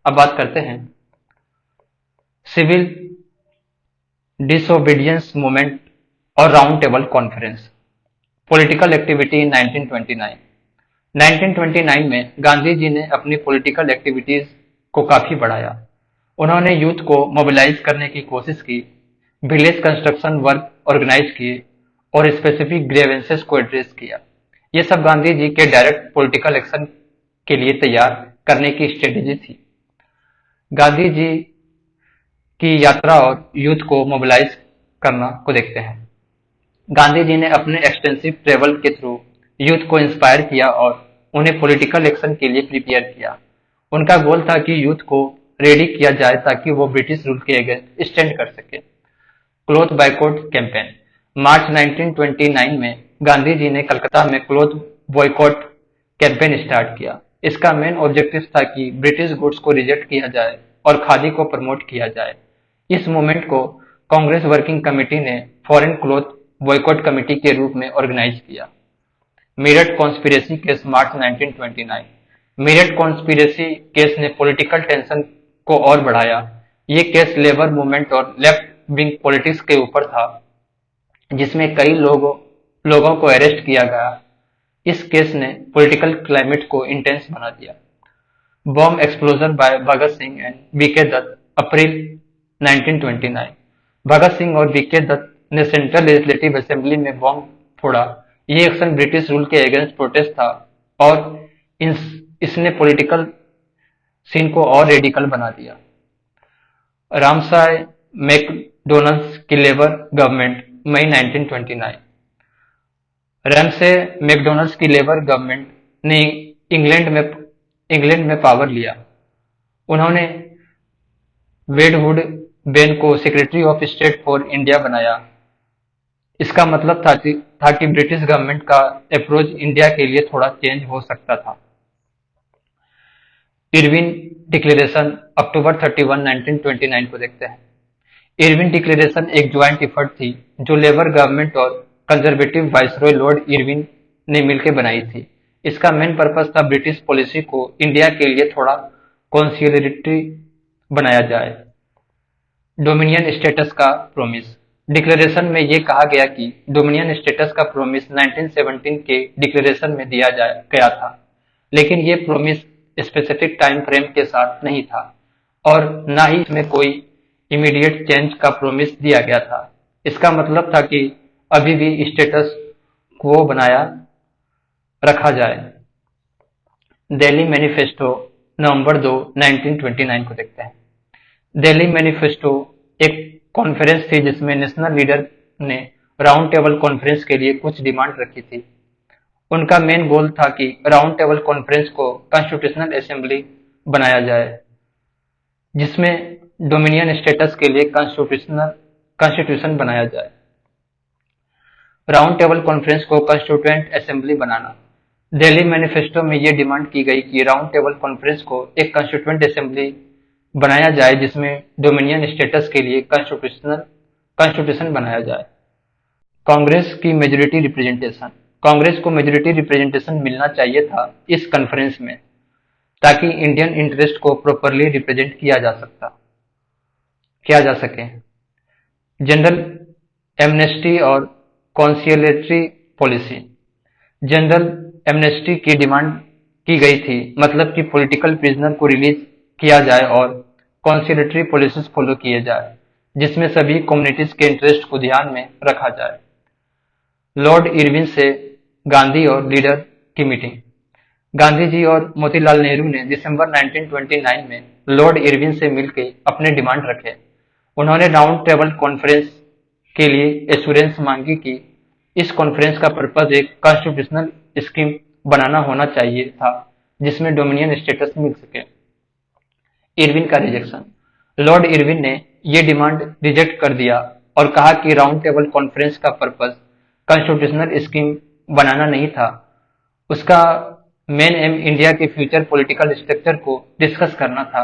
अब बात करते हैं सिविल डिसोबीडियंस मूवमेंट और round table conference. Political activity in 1929। 1929 में गांधी जी ने अपनी पॉलिटिकल एक्टिविटीज को काफी बढ़ाया। उन्होंने यूथ को मोबिलाइज करने की कोशिश की, विलेज कंस्ट्रक्शन वर्क ऑर्गेनाइज किए और स्पेसिफिक ग्रीवेंसेस को एड्रेस किया। ये सब गांधी जी के डायरेक्ट पॉलिटिकल एक्शन के लिए तैयार करने की स्ट्रेटेजी थी। गांधी जी की यात्रा और यूथ को मोबिलाइज करना को देखते हैं। गांधी जी ने अपने एक्सटेंसिव ट्रेवल के थ्रू यूथ को इंस्पायर किया और उन्हें पॉलिटिकल एक्शन के लिए प्रिपेयर किया। उनका गोल था कि यूथ को रेडी किया जाए ताकि वो ब्रिटिश रूल के अगेंस्ट स्टैंड कर सके। Cloth boycott campaign. मार्च 1929 में गांधी जी ने कलकत्ता में क्लॉथ बॉयकॉट कैंपेन स्टार्ट किया। इसका मेन ऑब्जेक्टिव था कि ब्रिटिश गुड्स को रिजेक्ट किया जाए और खादी को प्रमोट किया जाए। इस मूवमेंट को कांग्रेस वर्किंग कमेटी ने फॉरेन क्लॉथ बॉयकॉट कमेटी के रूप में ऑर्गेनाइज किया। मीरठ कॉन्स्पिरेसी केस मार्च 1929। मीरठ कॉन्स्पिरेसी केस ने पॉलिटिकल टेंशन को और बढ़ाया। ये केस लेबर मूवमेंट और लेफ्ट विंग पॉलिटिक्स के ऊपर था, जिसमें कई लोगों को अरेस्ट किया गया। इस केस ने पॉलिटिकल क्लाइमेट को इंटेंस बना दिया। Bomb explosion by Bhagat Singh and B K Dutt April 1929। Bhagat Singh और बीके दत्त ने सेंट्रल लेजिस्लेटिव असेंबली में बॉम्ब फोड़ा। ये एक्शन ब्रिटिश रूल के अगेंस्ट प्रोटेस्ट था और इसने पॉलिटिकल सीन को और रेडिकल बना दिया। रामसाय मैकडोनल्ड्स की लेबर गवर्नमेंट मई 1929। रैमसे मैकडोनल्ड्स की लेबर गवर्नमेंट ने इंग्लैंड में पावर लिया। उन्होंने वेडवुड बेन को secretary of state for India बनाया। इसका मतलब था कि ब्रिटिश गवर्नमेंट का अप्रोच इंडिया के लिए थोड़ा चेंज हो सकता था। इरविन डिक्लेरेशन अक्टूबर 31, 1929 को देखते हैं। इरविन डिक्लेरेशन एक ज्वाइंट एफर्ट थी जो लेबर गवर्नमेंट और कंजर्वेटिव वाइसरॉय लॉर्ड इरविन ने मिलकर बनाई थी। इसका मेन पर्पस था ब्रिटिश पॉलिसी को इंडिया के लिए थोड़ा कॉन्सिलिडेटरी बनाया जाए। डोमिनियन स्टेटस का प्रोमिस। डिक्लेरेशन में यह कहा गया कि डोमिनियन स्टेटस का प्रोमिस 1917 के डिक्लेरेशन में दिया गया था, लेकिन ये प्रोमिस स्पेसिफिक टाइम फ्रेम के साथ नहीं था और न ही इसमें कोई इमीडिएट चेंज का प्रोमिस दिया गया था। इसका मतलब था कि अभी भी स्टेटस क्वो बनाया रखा जाए। दिल्ली मैनिफेस्टो नवंबर 2, 1929 को देखते हैं। दिल्ली मैनिफेस्टो एक कॉन्फ्रेंस थी जिसमें नेशनल लीडर ने राउंड टेबल कॉन्फ्रेंस के लिए कुछ डिमांड रखी थी। उनका मेन गोल था कि राउंड टेबल कॉन्फ्रेंस को कॉन्स्टिट्यूशनल असेंबली बनाया जाए, जिसमें डोमिनियन स्टेटस के लिए कॉन्स्टिट्यूशन बनाया जाए। राउंड टेबल कॉन्फ्रेंस को कॉन्स्टिट्यूएंट असेंबली बनाना। दिल्ली मैनिफेस्टो में यह डिमांड की गई कि राउंड टेबल कॉन्फ्रेंस को एक कॉन्स्टिट्यूएंट असेंबली बनाया जाए जिसमें डोमिनियन स्टेटस के लिए कॉन्स्टिट्यूशन बनाया जाए। कांग्रेस की मेजोरिटी रिप्रेजेंटेशन। कांग्रेस को मेजोरिटी रिप्रेजेंटेशन मिलना चाहिए था इस कॉन्फ्रेंस में, ताकि इंडियन इंटरेस्ट को प्रॉपरली रिप्रेजेंट किया जा सके। जनरल एमनेस्टी और कॉन्सिलिएटरी पॉलिसी। जनरल एमनेस्टी की डिमांड की गई थी, मतलब कि पॉलिटिकल प्रिजनर को रिलीज किया जाए और कॉन्सिलिएटरी पॉलिसीज फॉलो किए जाए, जिसमें सभी कम्युनिटीज के इंटरेस्ट को ध्यान में रखा जाए। लॉर्ड इरविन से गांधी और लीडर की मीटिंग। गांधी जी और मोतीलाल नेहरू ने दिसंबर 1929 में लॉर्ड इरविन से मिलकर अपने डिमांड रखे। उन्होंने राउंड टेबल कॉन्फ्रेंस के लिए एश्योरेंस मांगी कि इस कॉन्फ्रेंस का पर्पज एक कॉन्स्टिट्यूशनल स्कीम बनाना होना चाहिए था जिसमें डोमिनियन स्टेटस मिल सके। इरविन का रिजेक्शन। लॉर्ड इरविन ने यह डिमांड रिजेक्ट कर दिया और कहा कि राउंड टेबल कॉन्फ्रेंस का पर्पज कॉन्स्टिट्यूशनल स्कीम बनाना नहीं था। उसका मेन एम इंडिया के फ्यूचर पॉलिटिकल स्ट्रक्चर को डिस्कस करना था,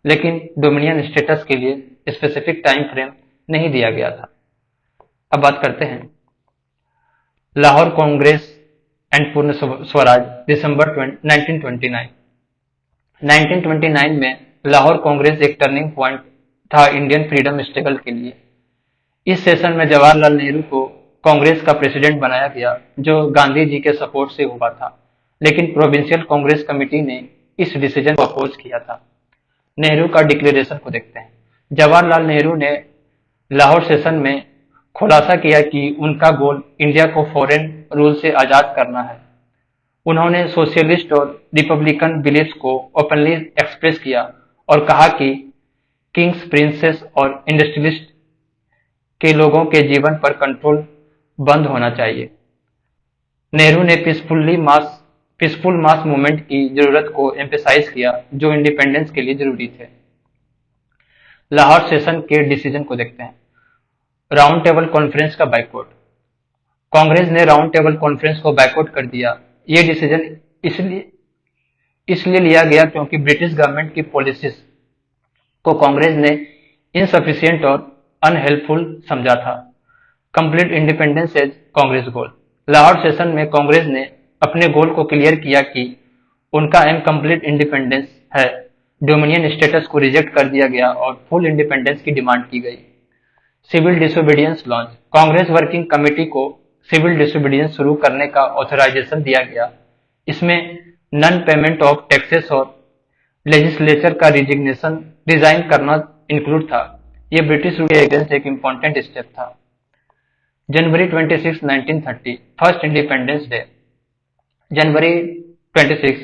लेकिन डोमिनियन स्टेटस के लिए स्पेसिफिक टाइम फ्रेम नहीं दिया गया था। अब बात करते हैं लाहौर कांग्रेस एंड पूर्ण स्वराज दिसंबर 1929। 1929 में लाहौर कांग्रेस एक टर्निंग पॉइंट था इंडियन फ्रीडम स्ट्रगल के लिए। इस सेशन में जवाहरलाल नेहरू को कांग्रेस का प्रेसिडेंट बनाया गया, जो गांधी जी के सपोर्ट से हुआ था, लेकिन प्रोविंशियल कांग्रेस कमेटी ने इस डिसीजन को अपोज किया था। नेहरू का डिक्लेरेशन को देखते हैं। जवाहरलाल नेहरू ने लाहौर सेशन में खुलासा किया कि उनका गोल इंडिया को फॉरेन रूल से आजाद करना है। उन्होंने सोशलिस्ट और रिपब्लिकन बिलीफ्स को ओपनली एक्सप्रेस किया और कहा कि किंग्स, प्रिंसेस और इंडस्ट्रियलिस्ट के लोगों के जीवन पर कंट्रोल बंद होना चाहिए। नेहरू ने पीसफुल मास मूवमेंट की जरूरत को एम्फेसाइज किया, जो इंडिपेंडेंस के लिए जरूरी थे। लाहौर सेशन के डिसीजन को देखते हैं। राउंड टेबल कॉन्फ्रेंस का बाइकआउट। कांग्रेस ने राउंड टेबल कॉन्फ्रेंस को बाइकआउट कर दिया। ये डिसीजन इसलिए लिया गया क्योंकि ब्रिटिश गवर्नमेंट की पॉलिसीज को कांग्रेस ने इनसफिशिएंट और अनहेल्पफुल समझा था। कंप्लीट इंडिपेंडेंस एज कांग्रेस गोल। लाहौर सेशन में कांग्रेस ने अपने गोल को क्लियर किया कि उनका एम कंप्लीट इंडिपेंडेंस है। डोमिनियन स्टेटस को रिजेक्ट कर दिया गया और फुल इंडिपेंडेंस की डिमांड की गई। Civil disobedience launch. Congress working committee को सिविल डिसोबीडियंस शुरू करने का ऑथराइजेशन दिया गया। इसमें नन पेमेंट ऑफ टैक्सेस और लेजिस्लेचर का रिजाइन करना इंक्लूड था। यह ब्रिटिश रूल के अगेंस्ट एक इंपॉर्टेंट स्टेप था। जनवरी 26, 1930 फर्स्ट इंडिपेंडेंस डे। जनवरी 26,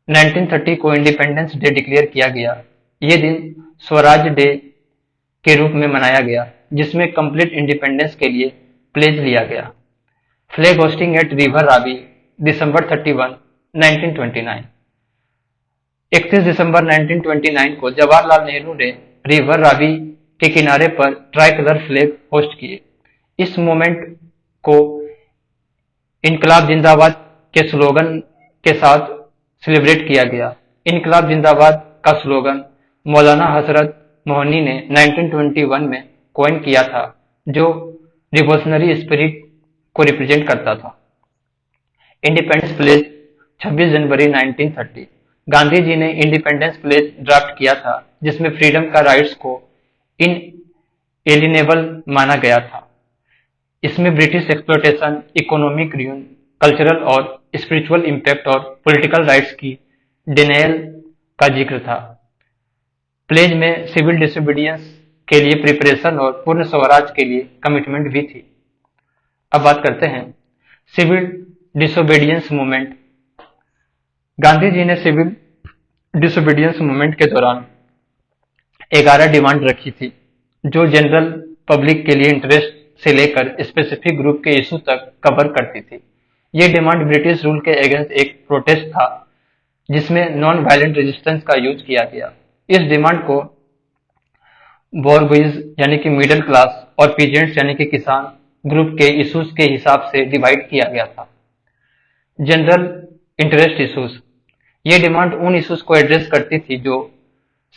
1930 को इंडिपेंडेंस डे डिक्लेयर किया गया। ये दिन स्वराज डे के रूप में मनाया गया, जिसमें कंप्लीट इंडिपेंडेंस के लिए प्लेज लिया गया। Flag hoisting at river Ravi, December 31, 1929। 31 दिसंबर 1929 को जवाहरलाल नेहरू ने रिवर रावी के किनारे पर ट्राई कलर फ्लैग होस्ट किए। इस मूवमेंट को इनकलाब जिंदाबाद के स्लोगन के साथ सेलिब्रेट किया गया। इनकलाब जिंदाबाद का स्लोगन मौलाना हजरत मोहनी ने 1921 में कॉइन किया था, जो रिवोल्यूशनरी स्पिरिट को रिप्रेजेंट करता था। इंडिपेंडेंस प्लेज 26 जनवरी 1930। गांधी जी ने इंडिपेंडेंस प्लेज ड्राफ्ट किया था, जिसमें फ्रीडम का राइट्स को इनएलिनेबल माना गया था। इसमें ब्रिटिश एक्सप्लॉयटेशन, इकोनॉमिक रूइन, कल्चरल और स्पिरिचुअल इम्पैक्ट और पॉलिटिकल राइट्स की डिनायल का जिक्र था। प्लेज में सिविल डिसोबीडियंस के लिए प्रिपरेशन और पूर्ण स्वराज के लिए कमिटमेंट भी थी। अब बात करते हैं civil disobedience movement. Gandhi ji ने सिविल डिसोबीडियंस मूवमेंट के दौरान 11 डिमांड रखी थी, जो जनरल पब्लिक के लिए इंटरेस्ट से लेकर स्पेसिफिक ग्रुप के इशू तक कवर करती थी। ये डिमांड ब्रिटिश रूल के अगेंस्ट एक प्रोटेस्ट था, जिसमें नॉन वायलेंट रेजिस्टेंस का यूज किया गया। इस डिमांड को बोर्गोइज यानी कि मिडिल क्लास और पीजेंट्स यानी कि किसान ग्रुप के इश्यूज के हिसाब से डिवाइड किया गया था। General interest issues. ये डिमांड उन इश्यूज को एड्रेस करती थी जो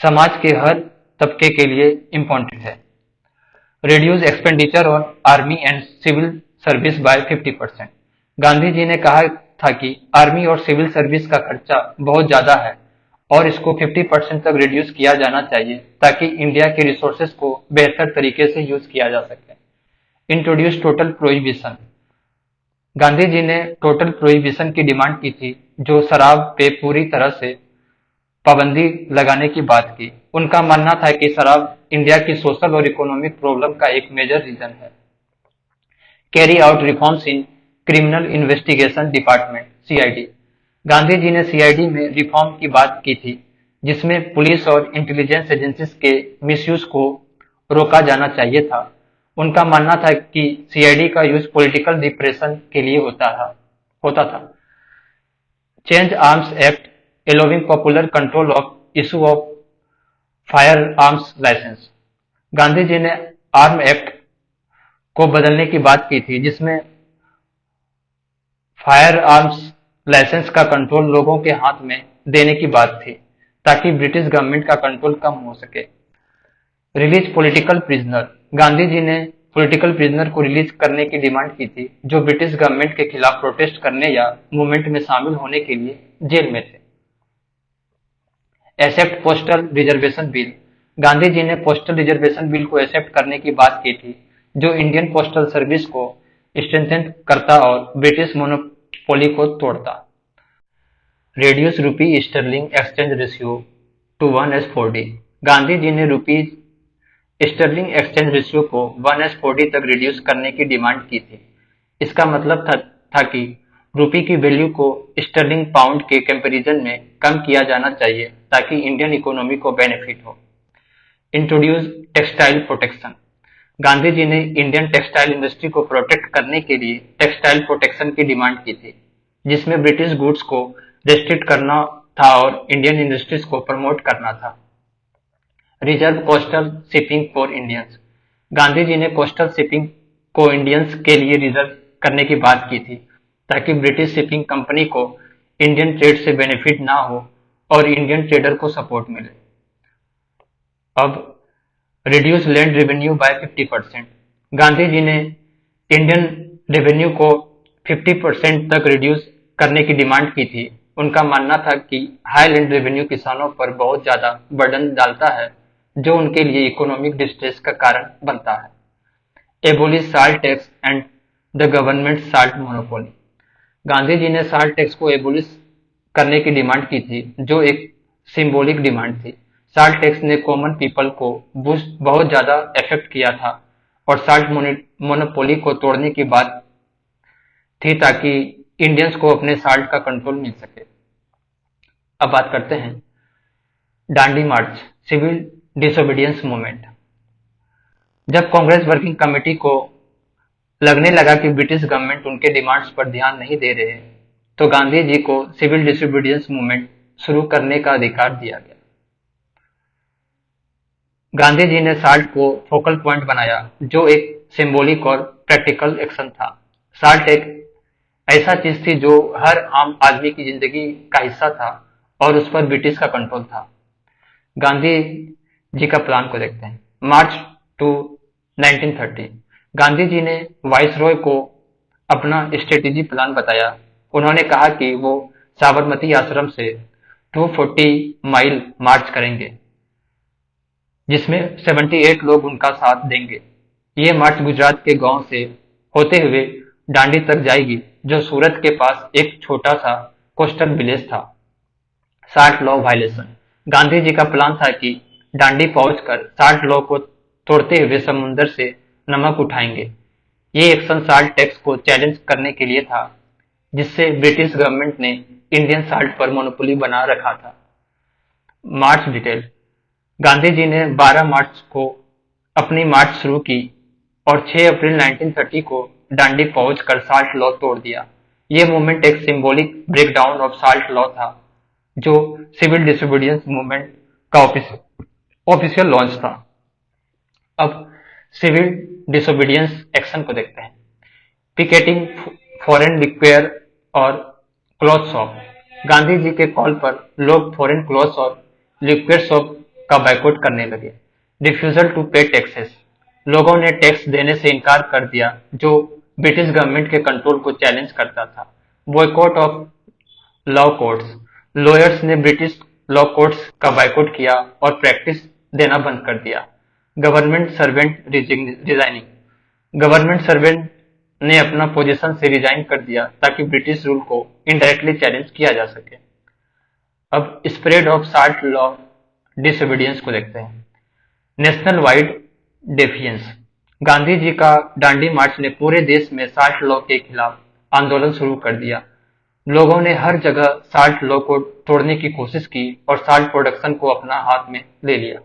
समाज के हर तबके के लिए इम्पोर्टेंट है। Reduce expenditure on army and civil service by 50%। Gandhi ji ने कहा था कि आर्मी और सिविल सर्विस का खर्चा बहुत ज्यादा है और इसको 50% तक रिड्यूस किया जाना चाहिए, ताकि इंडिया के रिसोर्सेज को बेहतर तरीके से यूज किया जा सके। Introduce total prohibition. Gandhi ji ने टोटल प्रोहिबिशन की डिमांड की थी, जो शराब पे पूरी तरह से पाबंदी लगाने की बात की। उनका मानना था कि शराब इंडिया की सोशल और इकोनॉमिक प्रॉब्लम का एक मेजर रीजन है। Carry out reforms in criminal investigation department, CID. Gandhi ji ने सीआईडी में रिफॉर्म की बात की थी, जिसमें पुलिस और इंटेलिजेंस एजेंसीज के मिसयूज को रोका जाना चाहिए था। उनका मानना था कि सीआईडी का यूज पॉलिटिकल रिप्रेशन के लिए होता था। Change arms act allowing popular control of issue of firearms licence. Gandhi ji ने आर्म एक्ट को बदलने की बात की थी, जिसमें फायर आर्म्स लाइसेंस का कंट्रोल लोगों के हाथ में देने की बात थी, ताकि ब्रिटिश गवर्नमेंट का कंट्रोल कम हो सके। Release political prisoner. Gandhi ji ने पॉलिटिकल प्रिजनर को रिलीज करने की डिमांड की थी, जो ब्रिटिश गवर्नमेंट के खिलाफ प्रोटेस्ट करने या मूवमेंट में शामिल होने के लिए जेल में थे। Accept postal reservation bill. Gandhi ji ने पोस्टल रिजर्वेशन बिल को एक्सेप्ट करने की बात की थी, जो इंडियन पोस्टल सर्विस को स्ट्रेंथन करता और ब्रिटिश मोनोपोली को तोड़ता। Reduce rupee sterling exchange ratio to 1:4D। Gandhi ji ने रूपी स्टर्लिंग एक्सचेंज रेशियो को 1:4D तक रिड्यूस करने की डिमांड की थी। इसका मतलब था कि रूपी की वैल्यू को स्टर्लिंग पाउंड के कंपैरिजन में कम किया जाना चाहिए ताकि इंडियन इकोनॉमी को बेनिफिट हो। Introduce textile protection. Gandhi ji ने इंडियन टेक्सटाइल इंडस्ट्री को प्रोटेक्ट करने के लिए टेक्सटाइल प्रोटेक्शन की डिमांड की थी, जिसमें ब्रिटिश गुड्स को रेस्ट्रिक्ट करना था और इंडियन इंडस्ट्रीज को प्रमोट करना था। Reserve coastal shipping for Indians. Gandhi ji ने कोस्टल शिपिंग को इंडियंस के लिए रिजर्व करने की बात की थी, ताकि ब्रिटिश शिपिंग कंपनी को इंडियन ट्रेड से बेनिफिट ना हो और इंडियन ट्रेडर को सपोर्ट मिले। अब reduce land revenue by 50%। Gandhi ji ने इंडियन रेवेन्यू को 50% तक रिड्यूस करने की डिमांड की थी। उनका मानना था कि हाई लैंड रेवेन्यू किसानों पर बहुत ज्यादा बर्डन डालता है, जो उनके लिए इकोनॉमिक डिस्ट्रेस का कारण बनता है। Abolish salt tax and the government salt monopoly. Gandhi ji ने साल्ट टैक्स को एबोलिश करने की डिमांड की थी, जो एक सिंबॉलिक डिमांड थी। साल्ट टैक्स ने कॉमन पीपल को बहुत ज्यादा इफेक्ट किया था और साल्ट मोनोपोली को तोड़ने की बात थी ताकि इंडियंस को अपने साल्ट का कंट्रोल मिल सके। अब बात करते हैं डांडी मार्च, सिविल डिसोबीडियंस मूवमेंट। जब कांग्रेस वर्किंग कमेटी को लगने लगा कि ब्रिटिश गवर्नमेंट उनके डिमांड्स पर ध्यान नहीं दे रहे, तो गांधी जी को सिविल डिसोबीडियंस मूवमेंट शुरू करने का अधिकार दिया गया। गांधी जी ने साल्ट को फोकल पॉइंट बनाया, जो एक सिंबॉलिक और प्रैक्टिकल एक्शन था। साल्ट एक ऐसा चीज थी जो हर आम आदमी की जिंदगी का हिस्सा था और उस पर ब्रिटिश का कंट्रोल था। गांधी जी का प्लान को देखते हैं। March two 1930। गांधी जी ने वाइसरॉय को अपना स्ट्रेटेजी प्लान बताया। उन्होंने कहा कि वो साबरमती आश्रम से 240 माइल मार्च करेंगे, जिसमें 78 लोग उनका साथ देंगे। ये मार्च गुजरात के गांव से होते हुए डांडी तक जाएगी, जो सूरत के पास एक छोटा सा कोस्टल विलेज था। Salt law violation. Gandhi ji का प्लान था कि डांडी पहुंचकर साल्ट लॉ को तोड़ते हुए समुद्र से नमक उठाएंगे। ये एक्शन साल्ट टैक्स को चैलेंज करने के लिए था, जिससे ब्रिटिश गवर्नमेंट ने इंडियन साल्ट पर मोनोपोली बना रखा था। मार्च डिटेल। गांधी जी ने 12 मार्च को अपनी मार्च शुरू की और 6 अप्रैल 1930 को डांडी पहुंचकर साल्ट लॉ तोड़ दिया। ये मूवमेंट एक symbolic breakdown of salt law था, जो सिविल डिसोबीडियंस मूवमेंट का ऑफिशियल लॉन्च था। अब सिविल डिसोबीडियंस एक्शन को देखते हैं। पिकेटिंग फॉरेन लिक्वेयर और क्लॉथ शॉप। गांधी जी के कॉल पर लोग फॉरेन क्लॉथ और लिक्वेयर शॉप का बाइकआउट करने लगे। रिफ्यूजल टू पे टैक्सेस। लोगों ने टैक्स देने से इनकार कर दिया, जो ब्रिटिश गवर्नमेंट के कंट्रोल को चैलेंज करता था। Boycott of law courts. Lawyers ने ब्रिटिश लॉ कोर्ट्स का बाइकआउट किया और प्रैक्टिस देना बंद कर दिया। Government servant resigning. Government servant ने अपना पोजीशन से रिजाइन कर दिया ताकि ब्रिटिश रूल को इनडायरेक्टली चैलेंज किया जा सके। अब spread of salt law disobedience को देखते हैं। National wide defiance. Gandhi ji का डांडी मार्च ने पूरे देश में साल्ट लॉ के खिलाफ आंदोलन शुरू कर दिया। लोगों ने हर जगह साल्ट लॉ को तोड़ने की कोशिश की और साल्ट प्रोडक्शन को अपना हाथ में ले लिया।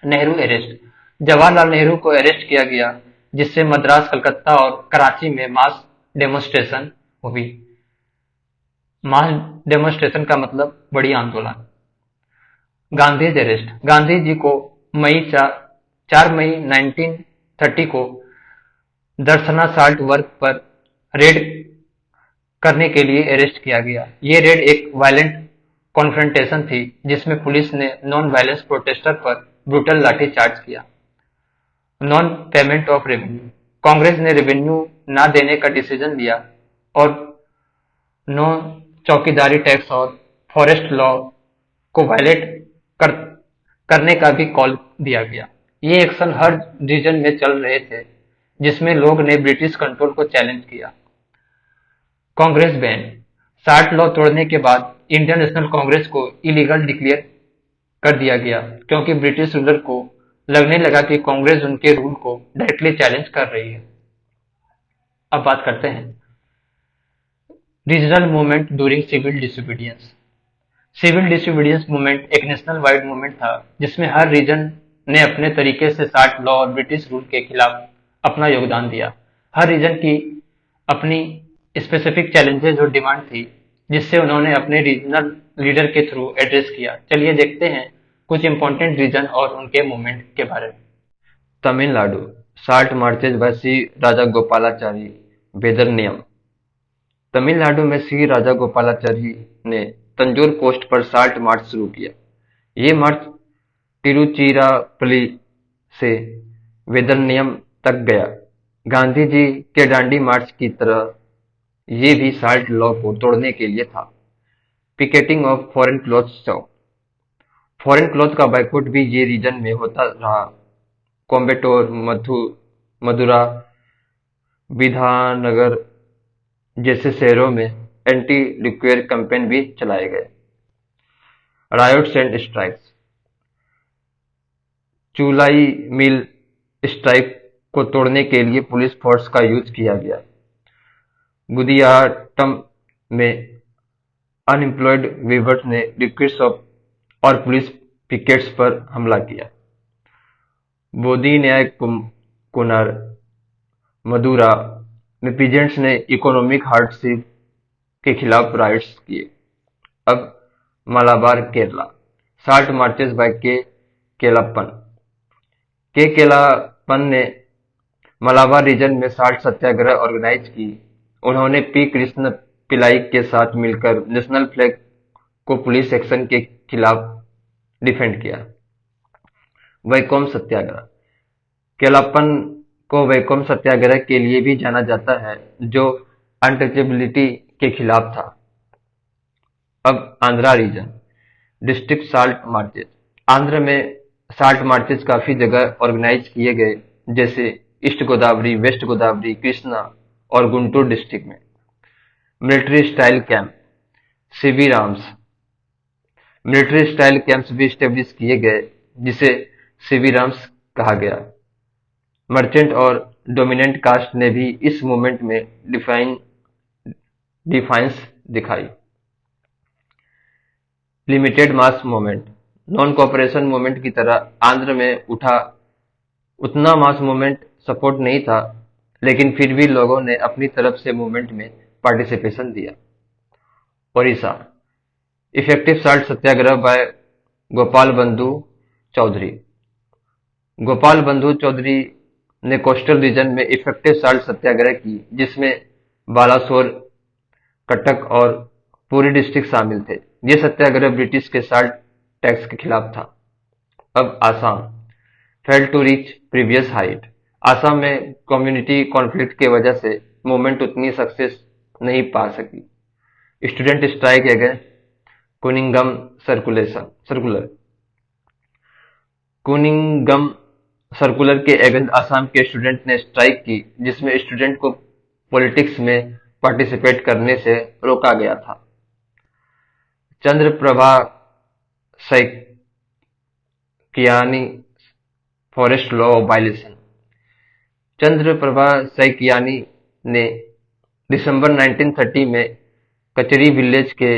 नेहरू अरेस्ट। जवाहरलाल नेहरू को अरेस्ट किया गया, जिससे मद्रास, कलकत्ता और कराची में मास डेमोन्स्ट्रेशन हुई। मास डेमोन्स्ट्रेशन का मतलब बड़ी आंदोलन। गांधी अरेस्ट। गांधी जी को 4 मई 1930 को दर्शना साल्ट वर्क पर रेड करने के लिए अरेस्ट किया गया। ये रेड एक वायलेंट कॉन्फ्रंटेशन थी, जिसमें पुलिस ने नॉन वायलेंस प्रोटेस्टर पर ब्रूटल लाठीचार्ज किया। Non payment of revenue. Congress ने रेवेन्यू न देने का डिसीजन लिया और नो चौकीदारी टैक्स और फॉरेस्ट लॉ को वायलेट कर, करने का भी कॉल दिया गया। ये एक्शन हर रीजन में चल रहे थे जिसमें लोग ने ब्रिटिश कंट्रोल को चैलेंज किया। कांग्रेस बैन। साल्ट लॉ तोड़ने के बाद इंडियन नेशनल कांग्रेस को इलीगल डिक्लेयर कर दिया गया क्योंकि ब्रिटिश रूलर को लगने लगा कि कांग्रेस उनके रूल को डायरेक्टली चैलेंज कर रही है। अब बात करते हैं regional movement during civil disobedience. Civil disobedience movement एक नेशनल वाइड मूवमेंट था जिसमें हर रीजन ने अपने तरीके से साल्ट लॉ और ब्रिटिश रूल के खिलाफ अपना योगदान दिया। हर रीजन की अपनी स्पेसिफिक चैलेंजेस और डिमांड थी जिससे उन्होंने अपने रीजनल लीडर के थ्रू एड्रेस किया। चलिए देखते हैं कुछ इंपॉर्टेंट रीजन और उनके मूवमेंट के बारे में। तमिलनाडु साल्ट मार्चेज बाय सी राजागोपालाचारी वेदरनियम। तमिलनाडु में सी राजागोपालाचारी ने तंजौर कोस्ट पर साल्ट मार्च शुरू किया। ये मार्च तिरुचिरापल्ली से वेदरनियम तक गया। गांधी जी के डांडी मार्च की तरह ये भी साल्ट लॉ को तोड़ने के लिए था। Picketing of foreign cloth shop. Foreign cloth का बाइकआउट भी ये रीजन में होता रहा। कोयम्बटूर, मदुरा, विधानगर जैसे शहरों में एंटी लिक्वेयर कैंपेन भी चलाए गए। Riots and strikes. Chulai mill strike को तोड़ने के लिए पुलिस फोर्स का यूज किया गया। गुदियाटम में अनएम्प्लॉयड वीवर्स ने लिक्विड शॉप और पुलिस पिकेट्स पर हमला किया। बोधी न्याय कुनर, मदुरा में पीजेंट्स ने इकोनॉमिक हार्डशिप के खिलाफ राइट्स किए। अब Malabar Kerala salt marches by K Kelappan ने मालाबार रीजन में साल्ट सत्याग्रह ऑर्गेनाइज की। उन्होंने पी कृष्ण पिलाई के साथ मिलकर नेशनल फ्लैग को पुलिस एक्शन के खिलाफ डिफेंड किया। वैकोम सत्याग्रह। केलापन को वैकोम सत्याग्रह के लिए भी जाना जाता है जो अनटचेबिलिटी के खिलाफ था। अब Andhra reason district salt marches. Andhra में साल्ट मार्चेज काफी जगह ऑर्गेनाइज किए गए जैसे ईस्ट गोदावरी, वेस्ट गोदावरी, कृष्णा और गुंटूर डिस्ट्रिक्ट में। Military style camp CV Ram's. Military style camps भी स्टेब्लिश किए गए जिसे सीवी राम्स कहा गया। मर्चेंट और डोमिनेंट कास्ट ने भी इस मूवमेंट में डिफाइंस दिखाई। Limited mass movement. Non cooperation movement की तरह आंध्र में उतना मास मूवमेंट सपोर्ट नहीं था, लेकिन फिर भी लोगों ने अपनी तरफ से मूवमेंट में पार्टिसिपेशन दिया। ओडिशा इफेक्टिव साल्ट सत्याग्रह बाय गोपाल बंधु चौधरी। गोपाल बंधु चौधरी ने कोस्टल रीजन में इफेक्टिव साल्ट सत्याग्रह की जिसमें बालासोर, कटक और पूरी डिस्ट्रिक्ट शामिल थे। ये सत्याग्रह ब्रिटिश के साल्ट टैक्स के खिलाफ था। अब Assam fail to reach previous height. Assam में कम्युनिटी कॉन्फ्लिक्ट की वजह से मूवमेंट उतनी सक्सेस नहीं पा सकी। Student strike against Cunningham circular. Cunningham circular के अगेंस्ट आसाम के स्टूडेंट ने स्ट्राइक की जिसमें स्टूडेंट को पॉलिटिक्स में पार्टिसिपेट करने से रोका गया था। Chandraprabha Saikiani forest law violation. Chandraprabha Saikiani ने दिसंबर 1930 में कचरी विलेज के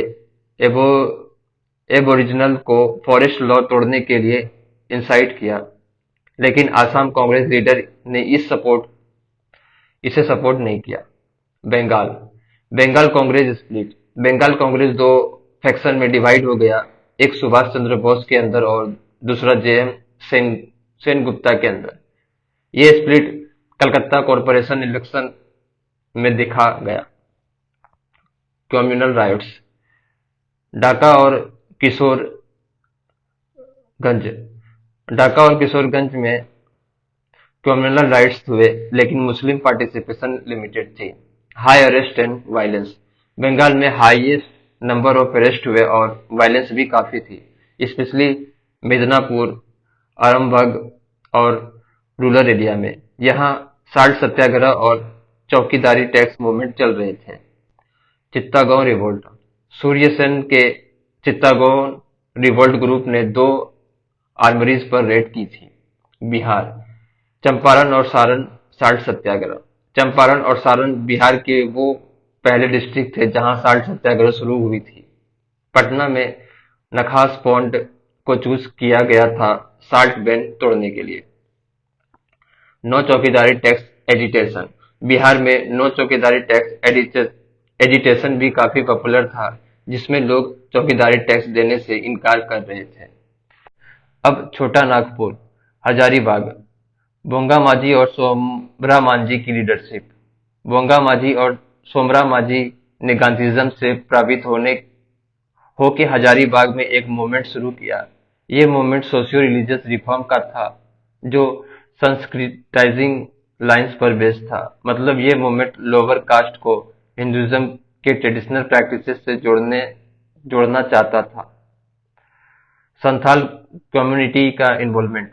एबोरिजिनल को फॉरेस्ट लॉ तोड़ने के लिए इंसाइट किया, लेकिन आसाम कांग्रेस लीडर ने इसे सपोर्ट नहीं किया। बंगाल कांग्रेस स्प्लिट। बंगाल कांग्रेस दो फैक्शन में डिवाइड हो गया, एक सुभाष चंद्र बोस के अंदर और दूसरा जेएम सेनगुप्ता के अंदर। ये स्प्लिट कलकत्ता कॉरपोरेशन इलेक्शन में देखा गया। Communal riots. ढाका और किशोरगंज में कम्युनल राइट्स हुए, लेकिन मुस्लिम पार्टिसिपेशन लिमिटेड थी। High arrest and violence. Bengal में हाईएस्ट नंबर ऑफ अरेस्ट हुए और वायलेंस भी काफी थी। स्पेशली मिदनापुर, आरामबाग और रूरल एरिया में। यहाँ साल्ट सत्याग्रह और चौकीदारी टैक्स मूवमेंट चल रहे थे। चित्तागोंग रिवोल्ट। सूर्य सेन के चित्तागोंग रिवोल्ट ग्रुप ने 2 आर्मरीज पर रेड की थी। बिहार, चंपारण और सारण साल्ट सत्याग्रह। चंपारण और सारण बिहार के वो पहले डिस्ट्रिक्ट थे जहां साल्ट सत्याग्रह शुरू हुई थी। पटना में नखास पॉन्ड को चूज किया गया था साल्ट बैन तोड़ने के लिए। No chowkidari tax agitation. Bihar में नो चौकीदारी टैक्स एजिटेशन भी काफी पॉपुलर था, जिसमें लोग चौकीदारी टैक्स देने से इनकार कर रहे थे। अब छोटा नागपुर, हजारीबाग। बोंगा माझी और सोमरा मांझी की लीडरशिप। बोंगा माझी और सोमरा मांझी ने गांधीज्म से प्रभावित होके हजारीबाग में एक मूवमेंट शुरू किया। ये मूवमेंट सोशियो रिलीजियस रिफॉर्म का था, जो संस्कृताइजिंग लाइंस पर बेस्ड था। मतलब ये मूवमेंट लोअर कास्ट को हिंदुइज्म के ट्रेडिशनल प्रैक्टिसेस से जोड़ना चाहता था। संथाल कम्युनिटी का इन्वॉल्वमेंट।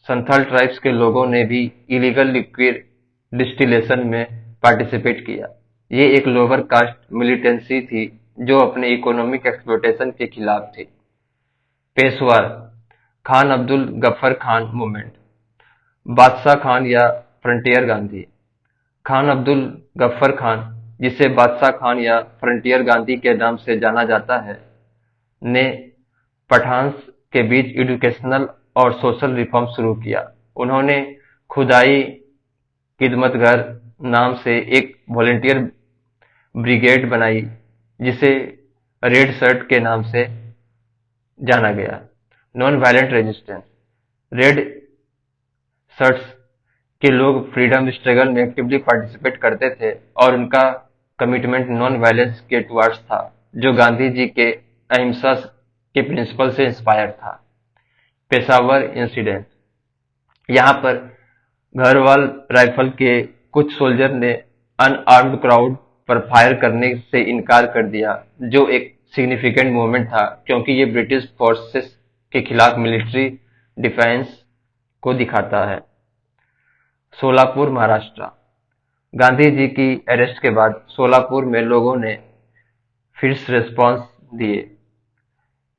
संथाल ट्राइब्स के लोगों ने भी इलीगल लिक्विड डिस्टिलेशन में पार्टिसिपेट किया। ये एक लोअर कास्ट मिलिटेंसी थी जो अपने इकोनॉमिक एक्सप्लॉयटेशन के खिलाफ थी। पेशवार, खान अब्दुल गफ्फर खान मूवमेंट। बादशाह खान या फ्रंटियर गांधी। खान अब्दुल गफ्फर खान, जिसे बादशाह खान या फ्रंटियर गांधी के नाम से जाना जाता है, ने पठान्स के बीच एजुकेशनल और सोशल रिफॉर्म शुरू किया। उन्होंने खुदाई खिदमतगर नाम से एक वॉलंटियर ब्रिगेड बनाई, जिसे रेड शर्ट के नाम से जाना गया। Non violent resistance. Red shirts के लोग फ्रीडम स्ट्रगल में एक्टिवली पार्टिसिपेट करते थे और उनका कमिटमेंट नॉन वायलेंस के टुवर्ड्स था, जो गांधी जी के अहिंसा के प्रिंसिपल से इंस्पायर था। पेशावर इंसिडेंट। यहाँ पर घरवाल राइफल के कुछ सोल्जर ने अनआर्म्ड क्राउड पर फायर करने से इनकार कर दिया, जो एक सिग्निफिकेंट मूवमेंट था क्योंकि ये ब्रिटिश फोर्सेस के खिलाफ मिलिट्री डिफेंस को दिखाता है। सोलापुर, महाराष्ट्र। गांधी जी की अरेस्ट के बाद सोलापुर में लोगों ने फिर्स रेस्पॉन्स दिए।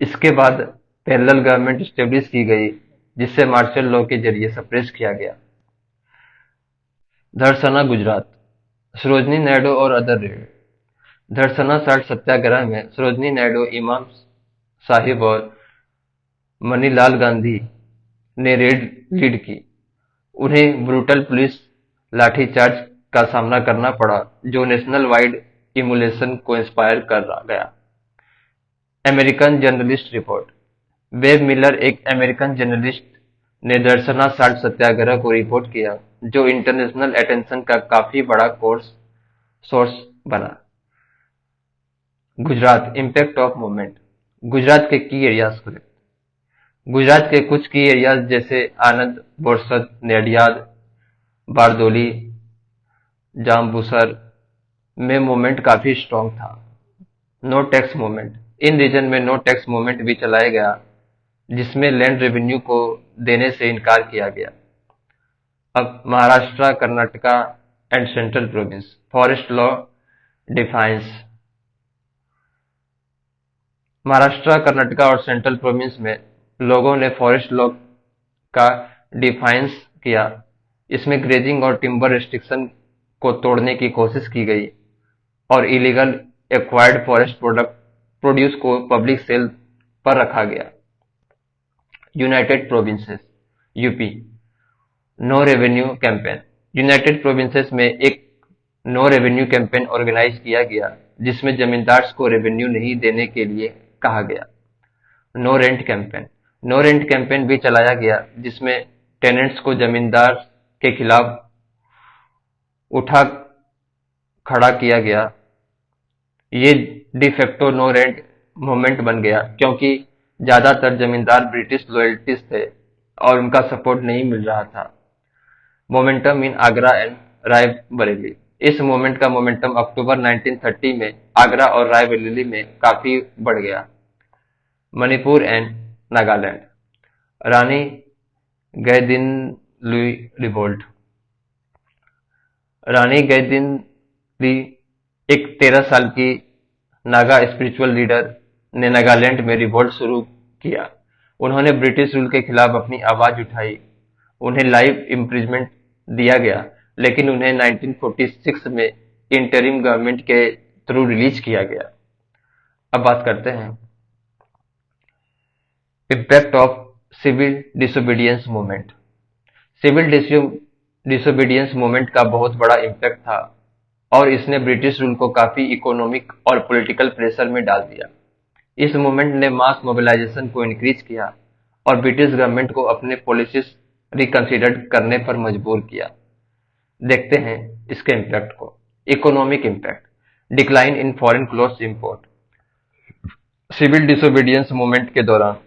इसके बाद पैरेलल गवर्नमेंट स्टेब्लिश की गई, जिसे मार्शल लॉ के जरिए सप्रेस किया गया। धरसना, गुजरात। सरोजनी नायडू और अदर रेड। धरसना साल्ट सत्याग्रह में सरोजनी नायडू, इमाम साहिब और मनीलाल गांधी ने रेड लीड की। उन्हें ब्रूटल पुलिस लाठीचार्ज का सामना करना पड़ा, जो नेशनल वाइड इमुलेशन को इंस्पायर कर गया। American journalist report. Webb Miller, एक अमेरिकन जर्नलिस्ट, ने धरसना साल्ट सत्याग्रह को रिपोर्ट किया, जो इंटरनेशनल अटेंशन का काफी बड़ा सोर्स बना। Gujarat, impact of movement. Gujarat के की एरियाज खुले। गुजरात के कुछ की एरियाज जैसे आनंद, बोरसद, नेडियाद, बारदोली, जांबूसर में मूवमेंट काफी स्ट्रॉन्ग था। No tax movement. इन रीजन में नो टैक्स मूवमेंट भी चलाया गया, जिसमें लैंड रेवेन्यू को देने से इनकार किया गया। अब Maharashtra, Karnataka and central province. Forest law defines. Maharashtra, Karnataka और सेंट्रल प्रोविंस में लोगों ने फॉरेस्ट लॉ का डिफाइंस किया। इसमें ग्रेजिंग और टिम्बर रेस्ट्रिक्शन को तोड़ने की कोशिश की गई और इलीगल एक्वायर्ड फॉरेस्ट प्रोड्यूस को पब्लिक सेल पर रखा गया। United Provinces, UP. No revenue campaign. United Provinces में एक नो रेवेन्यू कैंपेन ऑर्गेनाइज किया गया, जिसमें जमींदार्स को रेवेन्यू नहीं देने के लिए कहा गया। No rent campaign. No rent campaign भी चलाया गया, जिसमें टेनेंट्स को जमींदार के खिलाफ उठा खड़ा किया गया। ये डिफेक्टो नो रेंट मूवमेंट बन गया क्योंकि ज्यादातर जमींदार ब्रिटिश लॉयल्टीज थे और उनका सपोर्ट नहीं मिल रहा था। Momentum in Agra and Raebareli. इस मूवमेंट का मोमेंटम अक्टूबर 1930 में आगरा और रायबरेली में काफी बढ़ गया। मणिपुर एंड नागालैंड। रानी गैदिनलुई रिवोल्ट। रानी गैदिनली एक 13 साल की नागा स्पिरिचुअल लीडर ने नागालैंड में रिवोल्ट शुरू किया। उन्होंने ब्रिटिश रूल के खिलाफ अपनी आवाज उठाई। उन्हें लाइफ इम्प्रिजमेंट दिया गया, लेकिन उन्हें 1946 में इंटरिम गवर्नमेंट के थ्रू रिलीज किया गया। अब बात करते हैं impact of civil disobedience movement. Civil disobedience movement का बहुत बड़ा इम्पैक्ट था और इसने ब्रिटिश रूल को काफी इकोनॉमिक और पॉलिटिकल प्रेशर में डाल दिया। इस मूवमेंट ने मास मोबिलाइजेशन को इंक्रीज किया और ब्रिटिश गवर्नमेंट को अपने पॉलिसीज रिकंसिडर करने पर मजबूर किया। देखते हैं इसके इम्पैक्ट को। Economic impact, decline in foreign clothes import. Civil disobedience movement के दौरान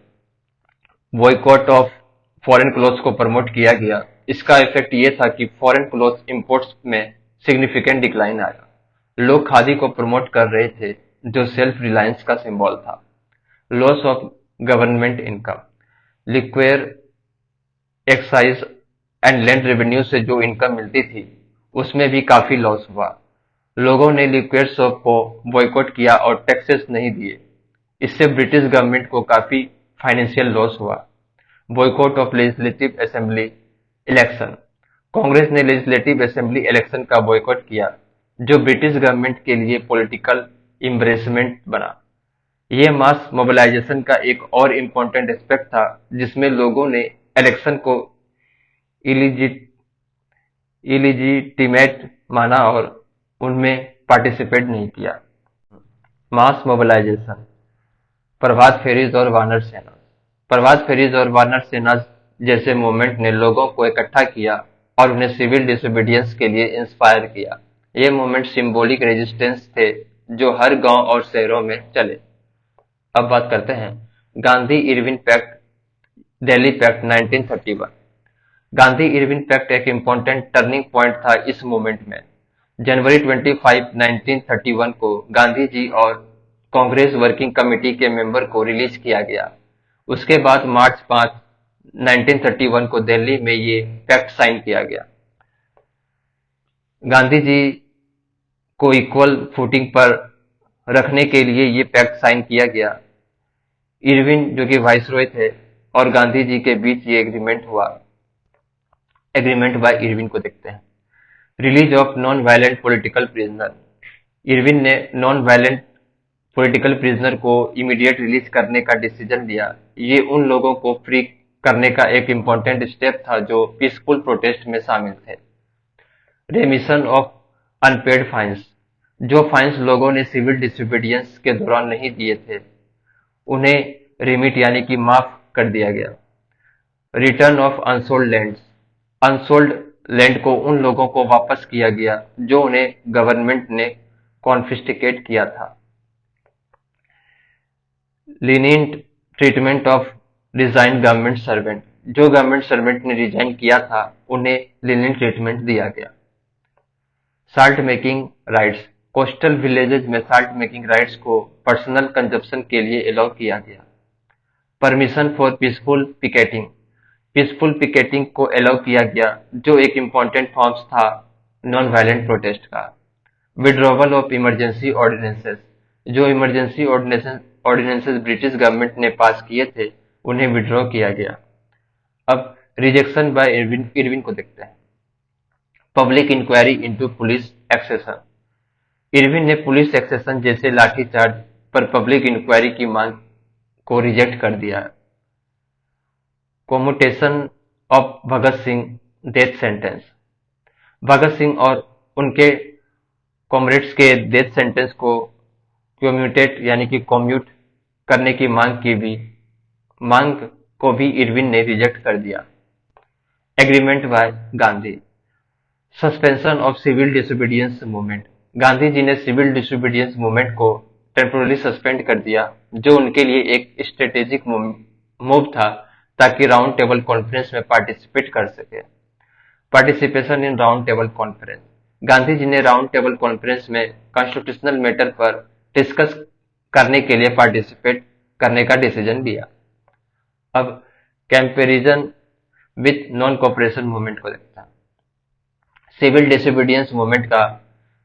बॉयकॉट ऑफ फॉरेन क्लोथ्स को प्रमोट किया गया। इसका इफेक्ट ये था कि फॉरेन क्लोथ्स इंपोर्ट्स में सिग्निफिकेंट डिक्लाइन आया। लोग खादी को प्रमोट कर रहे थे, जो सेल्फ रिलायंस का सिंबल था। Loss of government income, liquor excise and land revenue से जो इनकम मिलती थी उसमें भी काफी लॉस हुआ। लोगों ने लिक्वेयर शॉप को बॉयकॉट किया और टैक्सेस नहीं दिए। इससे ब्रिटिश गवर्नमेंट को काफी फाइनेंशियल लॉस हुआ। Boycott of legislative assembly election, Congress ने लेजिस्लेटिव असेंबली इलेक्शन का बॉयकॉट किया, जो ब्रिटिश गवर्नमेंट के लिए पॉलिटिकल इम्ब्रेसमेंट बना। यह मास मोबिलाइजेशन का एक और इम्पोर्टेंट एस्पेक्ट था, जिसमें लोगों ने इलेक्शन को इलिजिटिमेट माना और उनमें पार्टिसिपेट नहीं किया। मास मोबिलाइजेशन, प्रभात फेरीज और वानर सेना। प्रभात फेरीज और वानर सेना जैसे मूवमेंट ने लोगों को इकट्ठा किया और उन्हें सिविल डिसोबीडियंस के लिए इंस्पायर किया। ये मूवमेंट सिंबॉलिक रेजिस्टेंस थे जो हर गांव और शहरों में चले। अब बात करते हैं Gandhi Irwin pact, Delhi pact 1931। Gandhi Irwin pact एक इम्पोर्टेंट टर्निंग पॉइंट था इस मूवमेंट में। जनवरी 25, 1931 को गांधी जी और कांग्रेस वर्किंग कमेटी के मेंबर को रिलीज किया गया। उसके बाद मार्च 5, 1931 को दिल्ली में ये पैक्ट साइन किया गया। गांधी जी को इक्वल फुटिंग पर रखने के लिए ये पैक्ट साइन किया गया। इरविन जो कि वाइसरॉय थे और गांधी जी के बीच ये एग्रीमेंट हुआ। एग्रीमेंट बाय इरविन को देखते हैं। Release of non violent political prisoner. Irwin ने नॉन वायलेंट पॉलिटिकल प्रिजनर को इमीडिएट रिलीज करने का डिसीजन लिया। ये उन लोगों को फ्री करने का एक इम्पोर्टेंट स्टेप था जो पीसफुल प्रोटेस्ट में शामिल थे। रेमिशन ऑफ अनपेड फाइन्स, जो फाइन्स लोगों ने सिविल डिसोबीडियंस के दौरान नहीं दिए थे उन्हें रिमिट यानी कि माफ कर दिया गया। Return of unsold lands, unsold land को उन लोगों को वापस किया गया जो उन्हें गवर्नमेंट ने कॉन्फिस्टिकेट किया था। Lenient treatment of resign government servant, जो गवर्नमेंट सर्वेंट ने रिजाइन किया था उन्हें लीनिएंट ट्रीटमेंट दिया गया। Salt making rights, coastal villages में साल्ट मेकिंग राइट्स को पर्सनल कंजप्शन के लिए अलाउ किया गया। Permission for peaceful picketing, peaceful picketing को अलाउ किया गया जो एक इम्पोर्टेंट फॉर्म्स था नॉन वायलेंट प्रोटेस्ट का। विड्रॉवल ऑफ इमरजेंसी ऑर्डिनेंसेस, जो इमरजेंसी ऑर्डिनेंसेस ब्रिटिश गवर्नमेंट ने पास किए थे उन्हें विड्रॉ किया गया। अब रिजेक्शन बाय इरविन को देखते हैं। Public inquiry into police excesses, Irwin ने पुलिस एक्सेशन जैसे लाठीचार्ज पर पब्लिक इंक्वायरी की मांग को रिजेक्ट कर दिया। Commutation of Bhagat Singh death sentence, Bhagat Singh और उनके कॉमरेड्स के डेथ सेंटेंस को कम्यूटेट यानी कि कम्यूट करने की मांग को भी इरविन ने रिजेक्ट कर दिया। Agreement by Gandhi, suspension of civil disobedience movement, Gandhi ji ने सिविल डिसोबीडियंस मूवमेंट को टेम्पोरली सस्पेंड कर दिया, जो उनके लिए एक स्ट्रेटेजिक मूव था ताकि राउंड टेबल कॉन्फ्रेंस में पार्टिसिपेट कर सके। Participation in round table conference, Gandhi ji ने राउंड टेबल कॉन्फ्रेंस में कॉन्स्टिट्यूशनल मैटर पर डिस्कस करने के लिए पार्टिसिपेट करने का डिसीजन लिया। अब comparison with non cooperation movement को देखते हैं। सिविल डिसोबीडियंस मूवमेंट का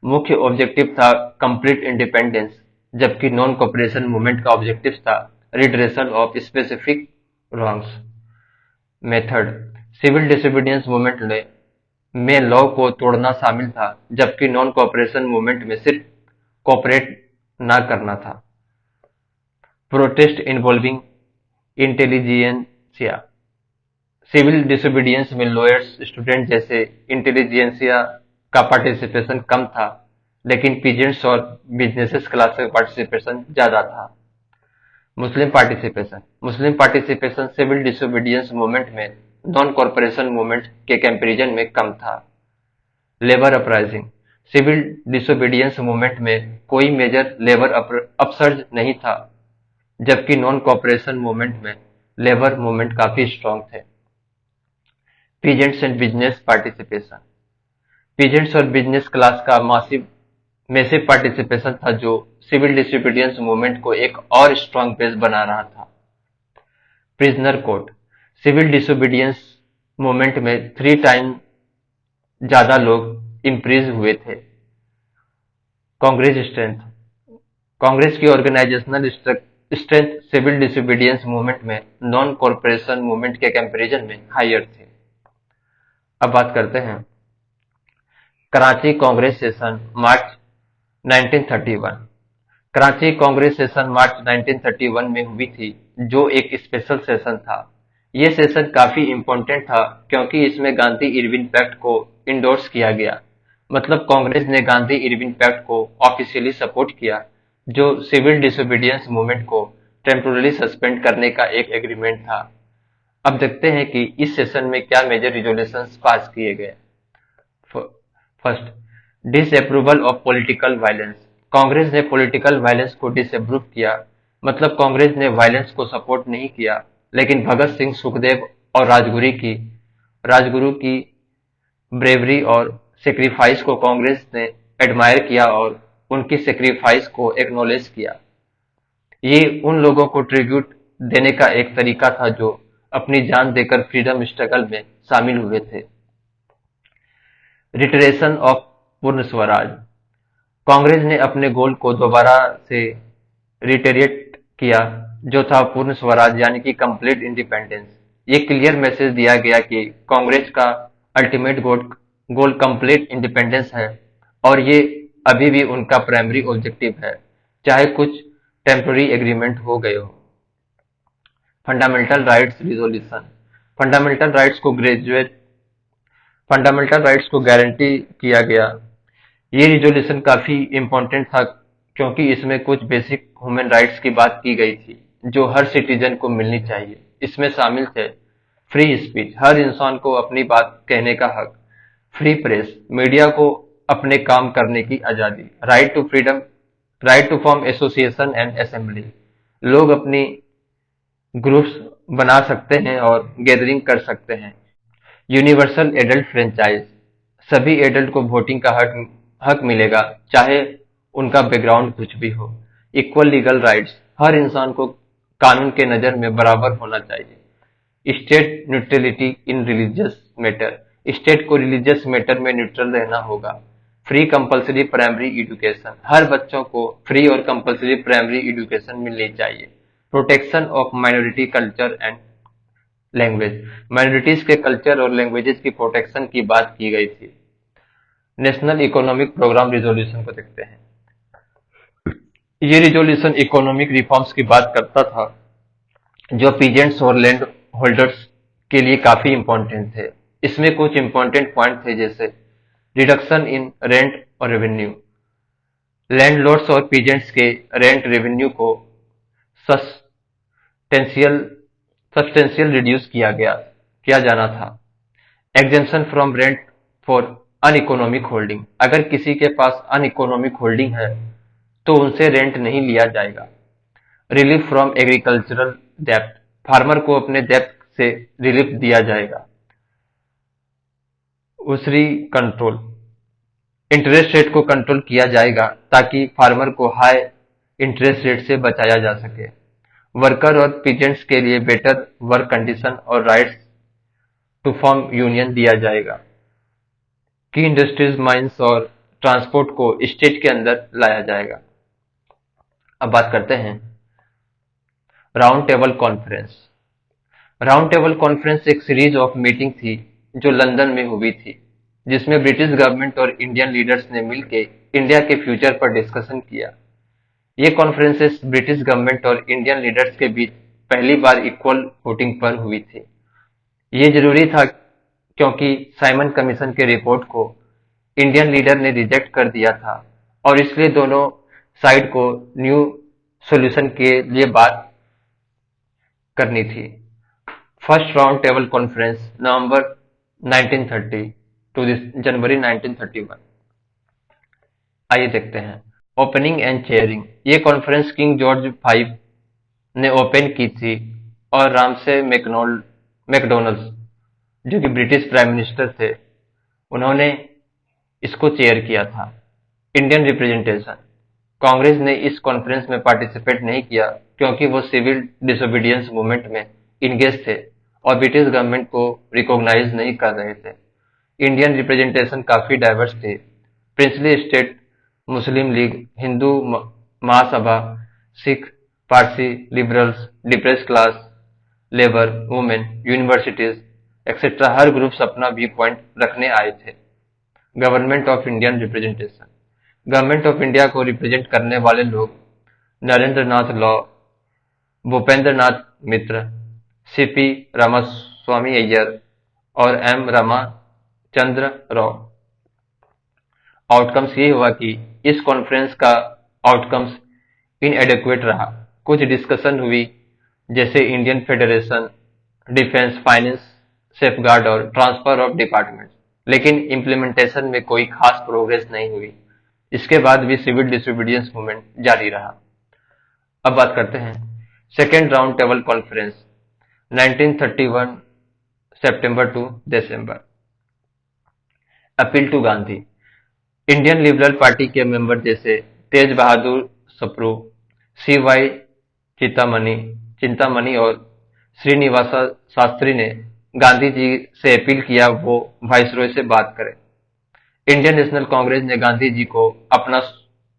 मुख्य ऑब्जेक्टिव था कंप्लीट इंडिपेंडेंस, जबकि नॉन कोऑपरेशन मूवमेंट का ऑब्जेक्टिव था redressal of specific wrongs. Method: civil disobedience movement में लॉ को तोड़ना शामिल था, जबकि नॉन कोऑपरेशन मूवमेंट में सिर्फ कोऑपरेट ना करना था। Protest involving intelligentsia: civil disobedience में लॉयर्स, स्टूडेंट जैसे इंटेलिजेंसिया का पार्टिसिपेशन कम था, लेकिन पीजेंट्स और बिजनेसेस क्लास का पार्टिसिपेशन ज्यादा था। Muslim participation civil disobedience movement में नॉन कॉरपोरेशन मूवमेंट के कंपैरिजन में कम था। Labour uprising: civil disobedience movement में कोई मेजर लेबर अपसर्ज नहीं था, जबकि नॉन कॉरपोरेशन मूवमेंट में लेबर मूवमेंट काफी स्ट्रांग थे। Peasants and business participation: peasants और बिजनेस क्लास का मैसिव पार्टिसिपेशन था, जो सिविल डिसोबीडियंस मूवमेंट को एक और स्ट्रांग बेस बना रहा था। Prisoner court: civil disobedience movement में 3 टाइम ज्यादा लोग इम्प्रिज हुए थे। कांग्रेस स्ट्रेंथ: कांग्रेस की organisational strength civil disobedience movement में नॉन कॉरपोरेशन मूवमेंट के कंपैरिजन में हायर थे। अब बात करते हैं Karachi Congress session March 1931। Karachi Congress session March 1931 में हुई थी, जो एक स्पेशल सेशन था। ये सेशन काफी इम्पोर्टेंट था क्योंकि इसमें गांधी इरविन पैक्ट को इंडोर्स किया गया। मतलब कांग्रेस ने गांधी इरविन पैक्ट को ऑफिशियली सपोर्ट किया, जो सिविल डिसोबीडियंस मूवमेंट को टेम्पोरली सस्पेंड करने का एक एग्रीमेंट था। अब देखते हैं कि इस सेशन में क्या मेजर रिजोल्यूशंस पास किए गए। First, disapproval of political violence. Congress ने पॉलिटिकल वायलेंस को डिसअप्रूव किया। मतलब कांग्रेस ने वायलेंस को सपोर्ट नहीं किया, लेकिन भगत सिंह, सुखदेव और राजगुरु की ब्रेवरी और सेक्रीफाइस को कांग्रेस ने एडमायर किया और उनकी सेक्रीफाइस को एक्नॉलेज किया। ये उन लोगों को ट्रिब्यूट देने का एक तरीका था जो अपनी जान देकर फ्रीडम स्ट्रगल में शामिल हुए थे। रिटरेशन ऑफ पूर्ण स्वराज। कांग्रेस ने अपने गोल को दोबारा से रिटेरेट किया, जो था पूर्ण स्वराज यानी कि कंप्लीट इंडिपेंडेंस। ये क्लियर मैसेज दिया गया कि कांग्रेस का अल्टीमेट गोल कंप्लीट इंडिपेंडेंस है और ये अभी भी उनका प्राइमरी ऑब्जेक्टिव है, चाहे कुछ टेम्पररी एग्रीमेंट हो गए हो। Fundamental rights resolution. Fundamental rights को गारंटी किया गया। ये रिजोल्यूशन काफी इम्पोर्टेंट था क्योंकि इसमें कुछ बेसिक ह्यूमन राइट्स की बात की गई थी जो हर सिटीजन को मिलनी चाहिए। इसमें शामिल थे फ्री स्पीच, हर इंसान को अपनी बात कहने का हक, फ्री प्रेस, मीडिया को अपने काम करने की आजादी, right to freedom, right to form association and assembly, लोग अपनी ग्रुप्स बना सकते हैं और गैदरिंग कर सकते हैं। यूनिवर्सल एडल्ट फ्रेंचाइज, सभी एडल्ट को वोटिंग का हक मिलेगा, चाहे उनका बैकग्राउंड कुछ भी हो। इक्वल लीगल राइट्स, हर इंसान को कानून के नजर में बराबर होना चाहिए। स्टेट न्यूट्रलिटी इन रिलीजियस मैटर, स्टेट को रिलीजियस मैटर में न्यूट्रल रहना होगा। फ्री कंपल्सरी प्राइमरी एजुकेशन, हर बच्चों को फ्री और कंपल्सरी प्राइमरी एजुकेशन मिलनी चाहिए। Protection of minority culture and language, minorities के कल्चर और लैंग्वेजेस की प्रोटेक्शन की बात की गई थी। नेशनल इकोनॉमिक प्रोग्राम रिजोल्यूशन को देखते हैं। ये रिजोल्यूशन इकोनॉमिक रिफॉर्म्स की बात करता था जो पीजेंट्स और लैंड होल्डर्स के लिए काफी इंपॉर्टेंट थे। इसमें कुछ इंपॉर्टेंट पॉइंट थे जैसे रिडक्शन इन रेंट और रेवेन्यू, लैंडलॉर्ड्स और पीजेंट्स के रेंट रेवेन्यू को सब्सटेंशियल रिड्यूस किया जाना था। Exemption from rent for uneconomic holding, अगर किसी के पास अनइकोनॉमिक होल्डिंग है तो उनसे रेंट नहीं लिया जाएगा। रिलीफ फ्रॉम एग्रीकल्चरल डेप्ट, फार्मर को अपने डेप्ट से रिलीफ दिया जाएगा। उसरी कंट्रोल, इंटरेस्ट रेट को कंट्रोल किया जाएगा ताकि फार्मर को हाई इंटरेस्ट रेट से बचाया जा सके। वर्कर और पीजेंट्स के लिए बेटर वर्क कंडीशन और राइट्स टू फॉर्म यूनियन दिया जाएगा। की इंडस्ट्रीज, माइंस और ट्रांसपोर्ट को स्टेट के अंदर लाया जाएगा। अब बात करते हैं round table conference. Round table conference एक सीरीज ऑफ मीटिंग थी जो लंदन में हुई थी, जिसमें ब्रिटिश गवर्नमेंट और इंडियन लीडर्स ने मिलकर इंडिया के फ्यूचर पर डिस्कशन किया। ये कॉन्फ्रेंसेस ब्रिटिश गवर्नमेंट और इंडियन लीडर्स के बीच पहली बार इक्वल फुटिंग पर हुई थी। ये जरूरी था क्योंकि साइमन कमीशन के रिपोर्ट को इंडियन लीडर ने रिजेक्ट कर दिया था और इसलिए दोनों साइड को न्यू सॉल्यूशन के लिए बात करनी थी। First round table conference November 1930 to January 1931। आइए देखते हैं ओपनिंग एंड चेयरिंग। ये कॉन्फ्रेंस किंग जॉर्ज V ने ओपन की थी और रामसे मैकडोनल्ड्स, जो कि ब्रिटिश प्राइम मिनिस्टर थे, उन्होंने इसको चेयर किया था। Indian representation. कांग्रेस ने इस कॉन्फ्रेंस में पार्टिसिपेट नहीं किया क्योंकि वो सिविल डिसोबीडियंस मूवमेंट में इंगेज थे और ब्रिटिश गवर्नमेंट को रिकॉग्नाइज नहीं कर रहे थे। इंडियन रिप्रेजेंटेशन काफी डाइवर्स थे। Princely state, Muslim League, Hindu Mahasabha, Sikh, Parsi, liberals, depress class, labour, women, universities etcetera हर ग्रुप्स अपना व्यू पॉइंट रखने आए थे। Government of Indian representation. Government of India को रिप्रेजेंट करने वाले लोग नरेंद्र नाथ लॉ, भूपेंद्र नाथ मित्र, सीपी रामास्वामी अय्यर और एम रामचंद्र राव। आउटकम्स ये हुआ कि इस कॉन्फ्रेंस का आउटकम्स इनएडेक्वेट रहा। कुछ डिस्कशन हुई जैसे Indian federation, defence, finance, safeguard और ट्रांसफर ऑफ डिपार्टमेंट, लेकिन इम्प्लीमेंटेशन में कोई खास प्रोग्रेस नहीं हुई। इसके बाद भी सिविल डिसोबीडियंस मूवमेंट जारी रहा। अब बात करते हैं सेकेंड राउंड टेबल कॉन्फ्रेंस 1931 सितंबर टू दिसंबर। Appeal to Gandhi. Indian Liberal Party के मेंबर जैसे तेज बहादुर सप्रू, CY चिंतामणि और श्रीनिवास शास्त्री ने गांधी जी से अपील किया वो वाइसरॉय से बात करें। इंडियन नेशनल कांग्रेस ने गांधी जी को अपना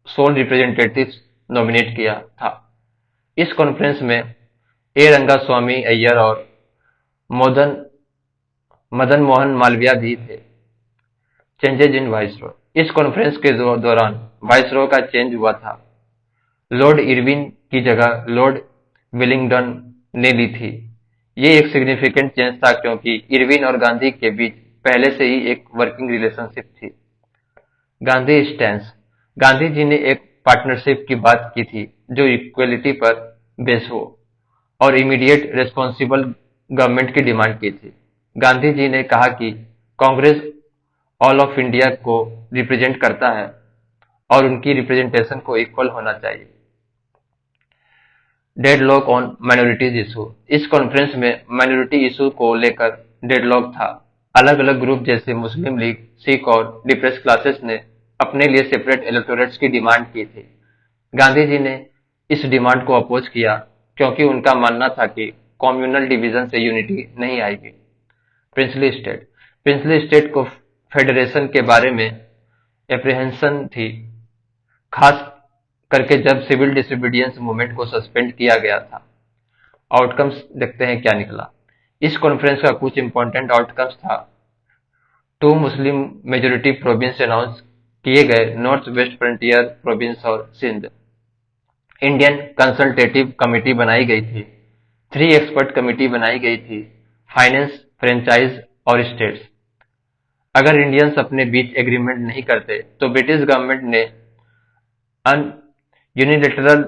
सोल रिप्रेजेंटेटिव नॉमिनेट किया था। इस कॉन्फ्रेंस में ए रंगास्वामी अय्यर और मदन मोहन मालवीय भी थे। Changes in viceroy. इस कॉन्फ्रेंस के दौरान वाइसरॉय का चेंज हुआ था। लॉर्ड इरविन की जगह लॉर्ड विलिंगडन ने ली थी। ये एक सिग्निफिकेंट चेंज था क्योंकि इरविन और गांधी के बीच पहले से ही एक वर्किंग रिलेशनशिप थी। गांधी स्टैंस। गांधी जी ने एक पार्टनरशिप की बात की थी जो इक्वलिटी पर बेस हो और इमीडिएट रेस्पॉन्सिबल गवर्नमेंट की डिमांड की थी। गांधी जी ने कहा कि कांग्रेस ऑल ऑफ इंडिया को रिप्रेजेंट करता है और उनकी रिप्रेजेंटेशन को इक्वल होना चाहिए। Deadlock on minorities issue. इस कॉन्फ्रेंस में माइनॉरिटी इशू को लेकर डेडलॉक था। अलग अलग ग्रुप जैसे मुस्लिम लीग, सिख और डिप्रेस क्लासेस ने अपने लिए सेपरेट इलेक्टोरेट्स की डिमांड की थी। गांधी जी ने इस डिमांड को अपोज किया क्योंकि उनका मानना था कि कम्युनल डिवीजन से यूनिटी नहीं आएगी। Princely state. प्रिंसली स्टेट को फेडरेशन के बारे में एप्रीहेंशन थी, खास करके जब सिविल डिसोबीडियंस मूवमेंट को सस्पेंड किया गया था। आउटकम्स देखते हैं क्या निकला। इस कॉन्फ्रेंस का कुछ इंपॉर्टेंट आउटकम्स था। 2 मुस्लिम मेजोरिटी प्रोविंस अनाउंस किए गए, नॉर्थ वेस्ट फ्रंटियर प्रोविंस और सिंध। इंडियन कंसल्टेटिव कमेटी बनाई गई थी। 3 एक्सपर्ट कमेटी बनाई गई थी, फाइनेंस, फ्रेंचाइज और स्टेट्स। अगर इंडियंस अपने बीच एग्रीमेंट नहीं करते तो ब्रिटिश गवर्नमेंट ने यूनिलेटरल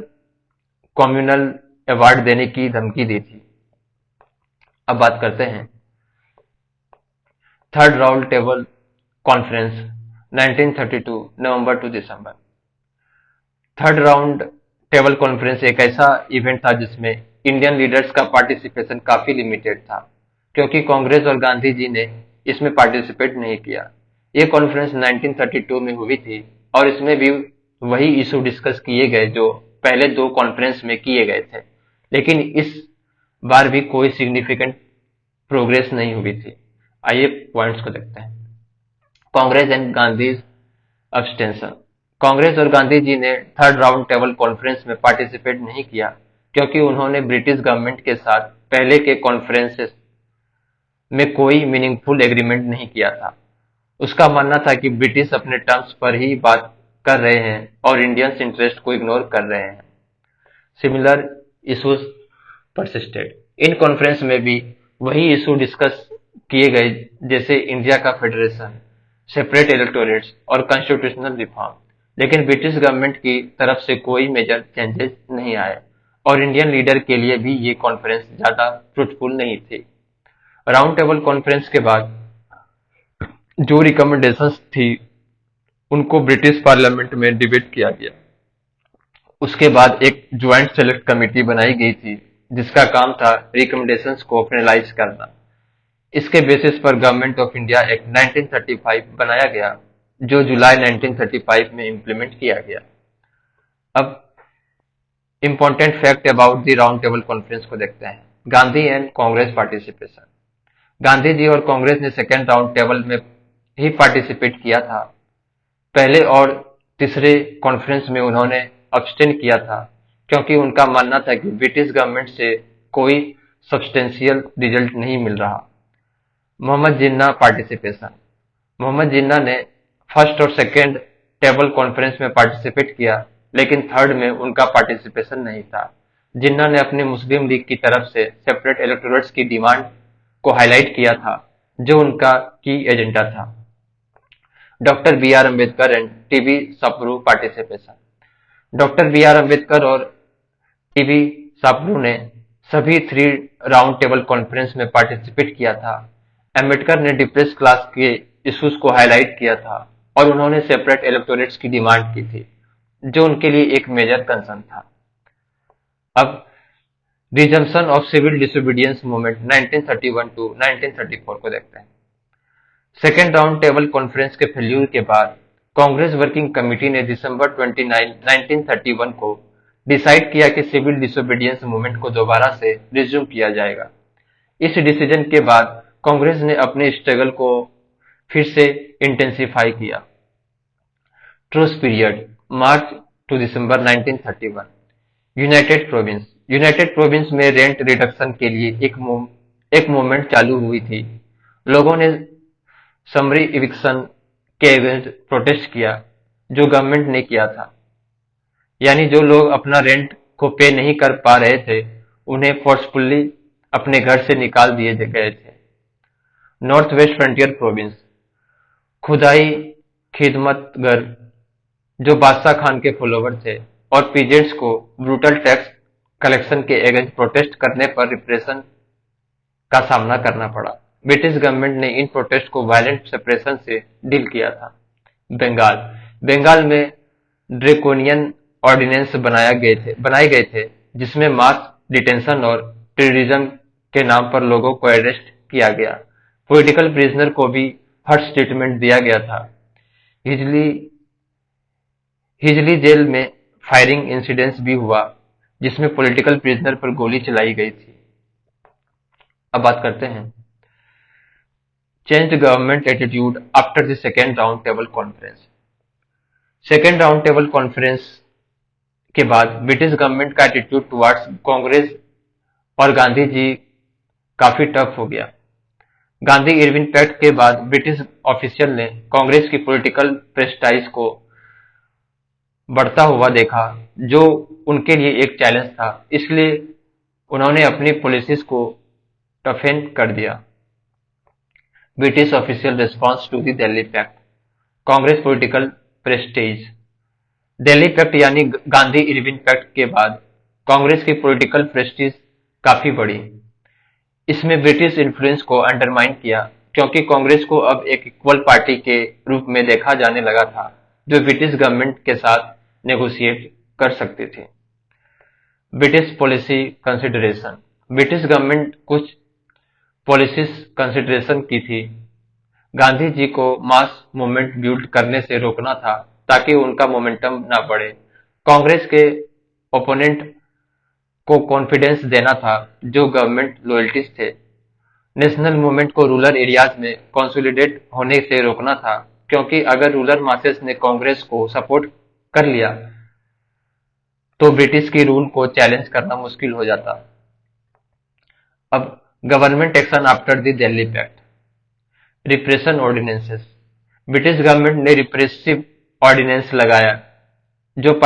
कम्युनल अवार्ड देने की धमकी दी थी। अब बात करते हैं थर्ड राउंड टेबल कॉन्फ्रेंस 1932 नवंबर टू दिसंबर। थर्ड राउंड टेबल कॉन्फ्रेंस एक ऐसा इवेंट था जिसमें इंडियन लीडर्स का पार्टिसिपेशन काफी लिमिटेड था क्योंकि कांग्रेस और गांधी जी ने इसमें पार्टिसिपेट नहीं किया। ये कॉन्फ्रेंस 1932 में हुई थी और इसमें भी वही इशू डिस्कस किए गए जो पहले 2 कॉन्फ्रेंस में किए गए थे। लेकिन इस बार भी कोई सिग्निफिकेंट प्रोग्रेस नहीं हुई थी। आइए पॉइंट्स को देखते हैं। कांग्रेस एंड गांधी अब्सटेंशन। कांग्रेस और गांधी जी ने थर्ड राउंड टेबल कॉन्फ्रेंस में पार्टिसिपेट नहीं किया क्योंकि उन्होंने ब्रिटिश गवर्नमेंट के साथ पहले के कॉन्फ्रेंसेस में कोई मीनिंगफुल एग्रीमेंट नहीं किया था। उसका मानना था कि ब्रिटिश अपने टर्म्स पर ही बात कर रहे हैं और इंडियंस इंटरेस्ट को इग्नोर कर रहे हैं। Similar issues persisted. In conference में भी वही इशू डिस्कस किए गए जैसे इंडिया का फेडरेशन, सेपरेट इलेक्टोरेट्स और कॉन्स्टिट्यूशनल रिफॉर्म, लेकिन ब्रिटिश गवर्नमेंट की तरफ से कोई मेजर चेंजेस नहीं आए और इंडियन लीडर के लिए भी ये कॉन्फ्रेंस ज्यादा फ्रूटफुल नहीं थी। राउंड टेबल कॉन्फ्रेंस के बाद जो रिकमेंडेशंस थी उनको ब्रिटिश पार्लियामेंट में डिबेट किया गया। उसके बाद एक ज्वाइंट सेलेक्ट कमेटी बनाई गई थी जिसका काम था रिकमेंडेशंस को फाइनलाइज करना। इसके बेसिस पर गवर्नमेंट ऑफ इंडिया एक्ट 1935 बनाया गया जो जुलाई 1935 में इम्प्लीमेंट किया गया। अब important fact about the round table conference को देखते हैं। Gandhi and Congress participation. गांधी जी और कांग्रेस ने सेकेंड राउंड टेबल में ही पार्टिसिपेट किया था। पहले और तीसरे कॉन्फ्रेंस में उन्होंने अब्सटेन किया था क्योंकि उनका मानना था कि ब्रिटिश गवर्नमेंट से कोई सब्सटेंशियल रिजल्ट नहीं मिल रहा। मोहम्मद जिन्ना पार्टिसिपेशन। मोहम्मद जिन्ना ने फर्स्ट और सेकेंड टेबल कॉन्फ्रेंस में पार्टिसिपेट किया लेकिन थर्ड में उनका पार्टिसिपेशन नहीं था। जिन्ना ने अपनी मुस्लिम लीग की तरफ से सेपरेट इलेक्टोरेट्स की डिमांड को हाईलाइट किया था जो उनका की एजेंडा था। Doctor B R Ambedkar and T B Sapru participation. Doctor B R Ambedkar और टीबी सापरू ने सभी 3 राउंड टेबल कॉन्फ्रेंस में पार्टिसिपेट किया था। अम्बेडकर ने डिप्रेस क्लास के इश्यूज को हाईलाइट किया था और उन्होंने सेपरेट इलेक्टोरेट्स की डिमांड की थी जो उनके लिए एक मेजर कंसर्न था। अब resumption of civil disobedience movement 1931 to 1934 को देखते हैं। सेकेंड राउंड टेबल कॉन्फ्रेंस के फेल्यूर के बाद कांग्रेस वर्किंग कमेटी ने दिसंबर 29, 1931 को डिसाइड किया कि सिविल डिसोबीडियंस मूवमेंट को दोबारा से रिज्यूम किया जाएगा। इस डिसीजन के बाद कांग्रेस ने अपने स्ट्रगल को फिर से इंटेंसिफाई किया। ट्रूस पीरियड मार्च टू दिसंबर 1931। United province. यूनाइटेड प्रोविंस में रेंट रिडक्शन के लिए एक मूवमेंट चालू हुई थी। लोगों ने समरी इविक्शन के अगेंस्ट प्रोटेस्ट किया जो गवर्नमेंट ने किया था, यानी जो लोग अपना रेंट को पे नहीं कर पा रहे थे उन्हें फोर्सफुली अपने घर से निकाल दिए गए थे। North west frontier province. खुदाई खिदमतगर जो बादशाह खान के फॉलोवर थे और पीजेंट्स को ब्रूटल टैक्स कलेक्शन के अगेंस्ट प्रोटेस्ट करने पर रिप्रेशन का सामना करना पड़ा। ब्रिटिश गवर्नमेंट ने इन प्रोटेस्ट को वायलेंट सेपरेशन से डील किया था। बंगाल। बंगाल में ड्रेकोनियन ऑर्डिनेंस बनाए गए थे जिसमें मास डिटेंशन और टेररिज्म के नाम पर लोगों को अरेस्ट किया गया। पॉलिटिकल प्रिजनर को भी हर्ष ट्रीटमेंट दिया गया था। हिजली जेल में फायरिंग इंसिडेंस भी हुआ जिसमें पॉलिटिकल प्रिजनर पर गोली चलाई गई थी। अब बात करते हैं changed government attitude after the second round table conference. Second round table conference के बाद ब्रिटिश गवर्नमेंट का एटीट्यूड टुवर्ड्स कांग्रेस और गांधी जी काफी टफ हो गया। गांधी इरविन पैक्ट के बाद ब्रिटिश ऑफिशियल ने कांग्रेस की पॉलिटिकल प्रेस्टाइज को बढ़ता हुआ देखा जो उनके लिए एक चैलेंज था, इसलिए उन्होंने अपनी पॉलिसीज को टफेन कर दिया। British official response to the Delhi pact. Congress political prestige. Delhi pact यानी गांधी इरविन पैक्ट के बाद कांग्रेस की पॉलिटिकल प्रेस्टीज काफी बढ़ी। इसमें ब्रिटिश इन्फ्लुएंस को अंडरमाइन किया क्योंकि कांग्रेस को अब एक इक्वल पार्टी के रूप में देखा जाने लगा था जो ब्रिटिश गवर्नमेंट के साथ नेगोशिएट कर सकती थी। British policy consideration. British government कुछ पॉलिसीज कंसिडरेशन की थी। गांधी जी को मास मूवमेंट बिल्ड करने से रोकना था ताकि उनका मोमेंटम ना बढ़े। कांग्रेस के ओपोनेंट को कॉन्फिडेंस देना था जो गवर्नमेंट लॉयल्टीज थे। नेशनल मूवमेंट को रूरल एरियाज में कंसोलिडेट होने से रोकना था, क्योंकि अगर रूरल मासेस ने कांग्रेस को सपोर्ट कर लिया तो ब्रिटिश की रूल को चैलेंज करना मुश्किल हो जाता। अब government action after the Delhi pact. Repression ordinances. British government ने रिप्रेसिव ऑर्डिनेंस लगाया जो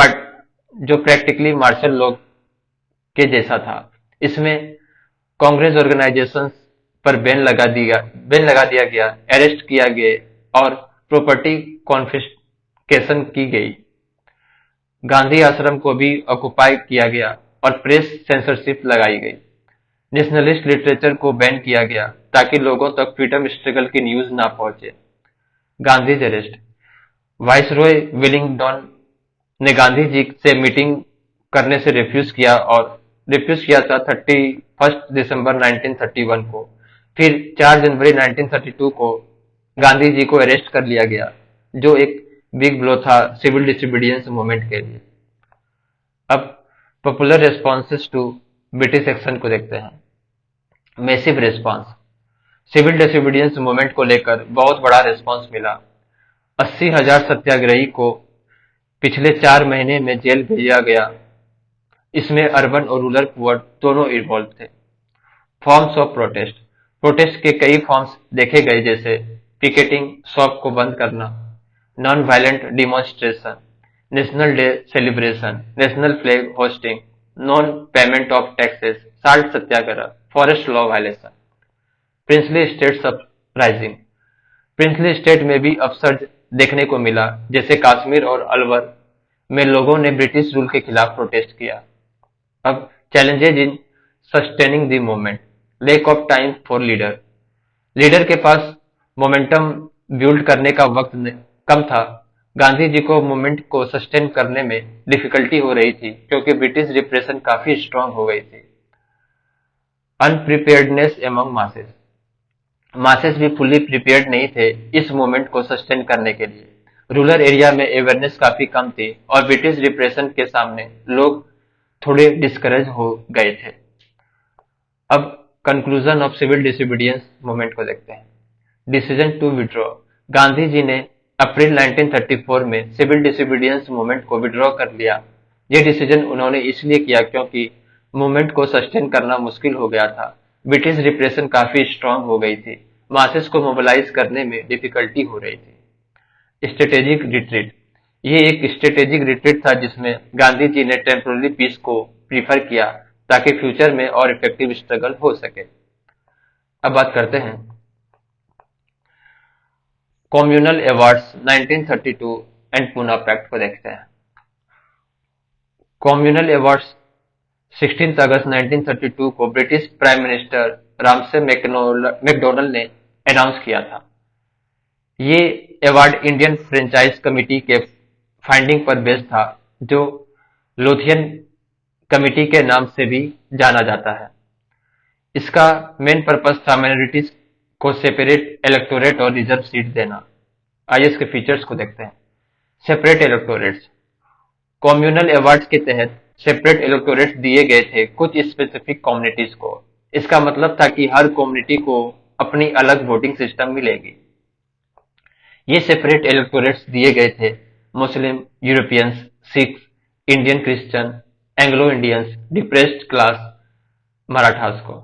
जो प्रैक्टिकली मार्शल लॉ के जैसा था। इसमें कांग्रेस ऑर्गेनाइजेशंस पर बैन लगा दिया गया, अरेस्ट किया गया और प्रॉपर्टी कॉन्फिस्केशन की गई। गांधी आश्रम को भी ऑक्युपाई किया गया और प्रेस सेंसरशिप लगाई गई। नेशनलिस्ट लिटरेचर को बैन किया गया ताकि लोगों तक फ्रीडम स्ट्रगल की न्यूज ना पहुंचे। गांधीज अरेस्ट। वाइसरॉय विलिंगडन ने गांधी जी से मीटिंग करने से रिफ्यूज किया था 31 दिसंबर 1931 को। फिर 4 जनवरी 1932 को गांधी जी को अरेस्ट कर लिया गया, जो एक बिग ब्लो था सिविल डिसोबीडियंस मूवमेंट के लिए। अब popular responses to British action को देखते हैं। Massive response. Civil disobedience movement को लेकर बहुत बड़ा रेस्पॉन्स मिला। 80,000 सत्याग्रही को पिछले 4 महीने में जेल भेजा गया। इसमें अर्बन और रूरल पुअर दोनों इन्वॉल्व थे। Forms of protest. प्रोटेस्ट के कई फॉर्म्स देखे गए, जैसे पिकेटिंग, शॉप को बंद करना, non violent demonstration, national day celebration, national flag hosting, non payment of taxes, salt Satyagraha, forest law violation. Princely states uprising. Princely state में भी अपसर्ज देखने को मिला, जैसे कश्मीर और अलवर में लोगों ने ब्रिटिश रूल के खिलाफ प्रोटेस्ट किया। अब challenges in sustaining the movement. Lack of time for leader. Leader के पास मोमेंटम बिल्ड करने का वक्त कम था। गांधी जी को मूवमेंट को सस्टेन करने में डिफिकल्टी हो रही थी, क्योंकि ब्रिटिश रिप्रेशन काफी स्ट्रांग हो गई थी। अनप्रिपेयर्डनेस एमंग मासेस। मासेस भी फुल्ली प्रिपेयर्ड नहीं थे इस मूवमेंट को सस्टेन करने के लिए। रूरल एरिया में अवेयरनेस काफी कम थी और ब्रिटिश रिप्रेशन के सामने लोग थोड़े डिस्करेज हो गए थे। अब conclusion of civil disobedience movement को देखते हैं। Decision to withdraw. Gandhi ji ने अप्रैल 1934 में सिविल डिसोबीडियंस मूवमेंट को विड्रॉ कर लिया। यह डिसीजन उन्होंने इसलिए किया क्योंकि मूवमेंट को सस्टेन करना मुश्किल हो गया था। ब्रिटिश रिप्रेशन काफी स्ट्रांग हो गई थी। मासेस को मोबिलाइज करने में डिफिकल्टी हो रही थी। Strategic retreat. ये एक स्ट्रेटेजिक रिट्रीट था जिसमें गांधी जी ने टेम्पोररी पीस को प्रीफर किया ताकि फ्यूचर में और इफेक्टिव स्ट्रगल हो सके। अब बात करते हैं communal awards 1932 and Poona pact को देखते हैं। कम्युनल अवार्ड्स 16 अगस्त 1932 को British prime minister Ramsay MacDonald ने अनाउंस किया था। ये अवार्ड इंडियन फ्रेंचाइज कमेटी के फाइंडिंग पर बेस्ड था, जो लोथियन कमेटी के नाम से भी जाना जाता है। इसका मेन पर्पस था माइनॉरिटीज को सेपरेट इलेक्टोरेट और रिजर्व सीट देना। आइए इसके फीचर्स को देखते हैं। Separate electorates. कम्युनल अवार्ड्स के तहत सेपरेट इलेक्टोरेट्स दिए गए थे कुछ स्पेसिफिक कम्युनिटीज को। इसका मतलब था कि हर कम्युनिटी को अपनी अलग वोटिंग सिस्टम मिलेगी। ये सेपरेट इलेक्टोरेट्स दिए गए थे Muslim, Europeans, Sikh, Indian Christian, Anglo Indians, depressed class, Marathas को।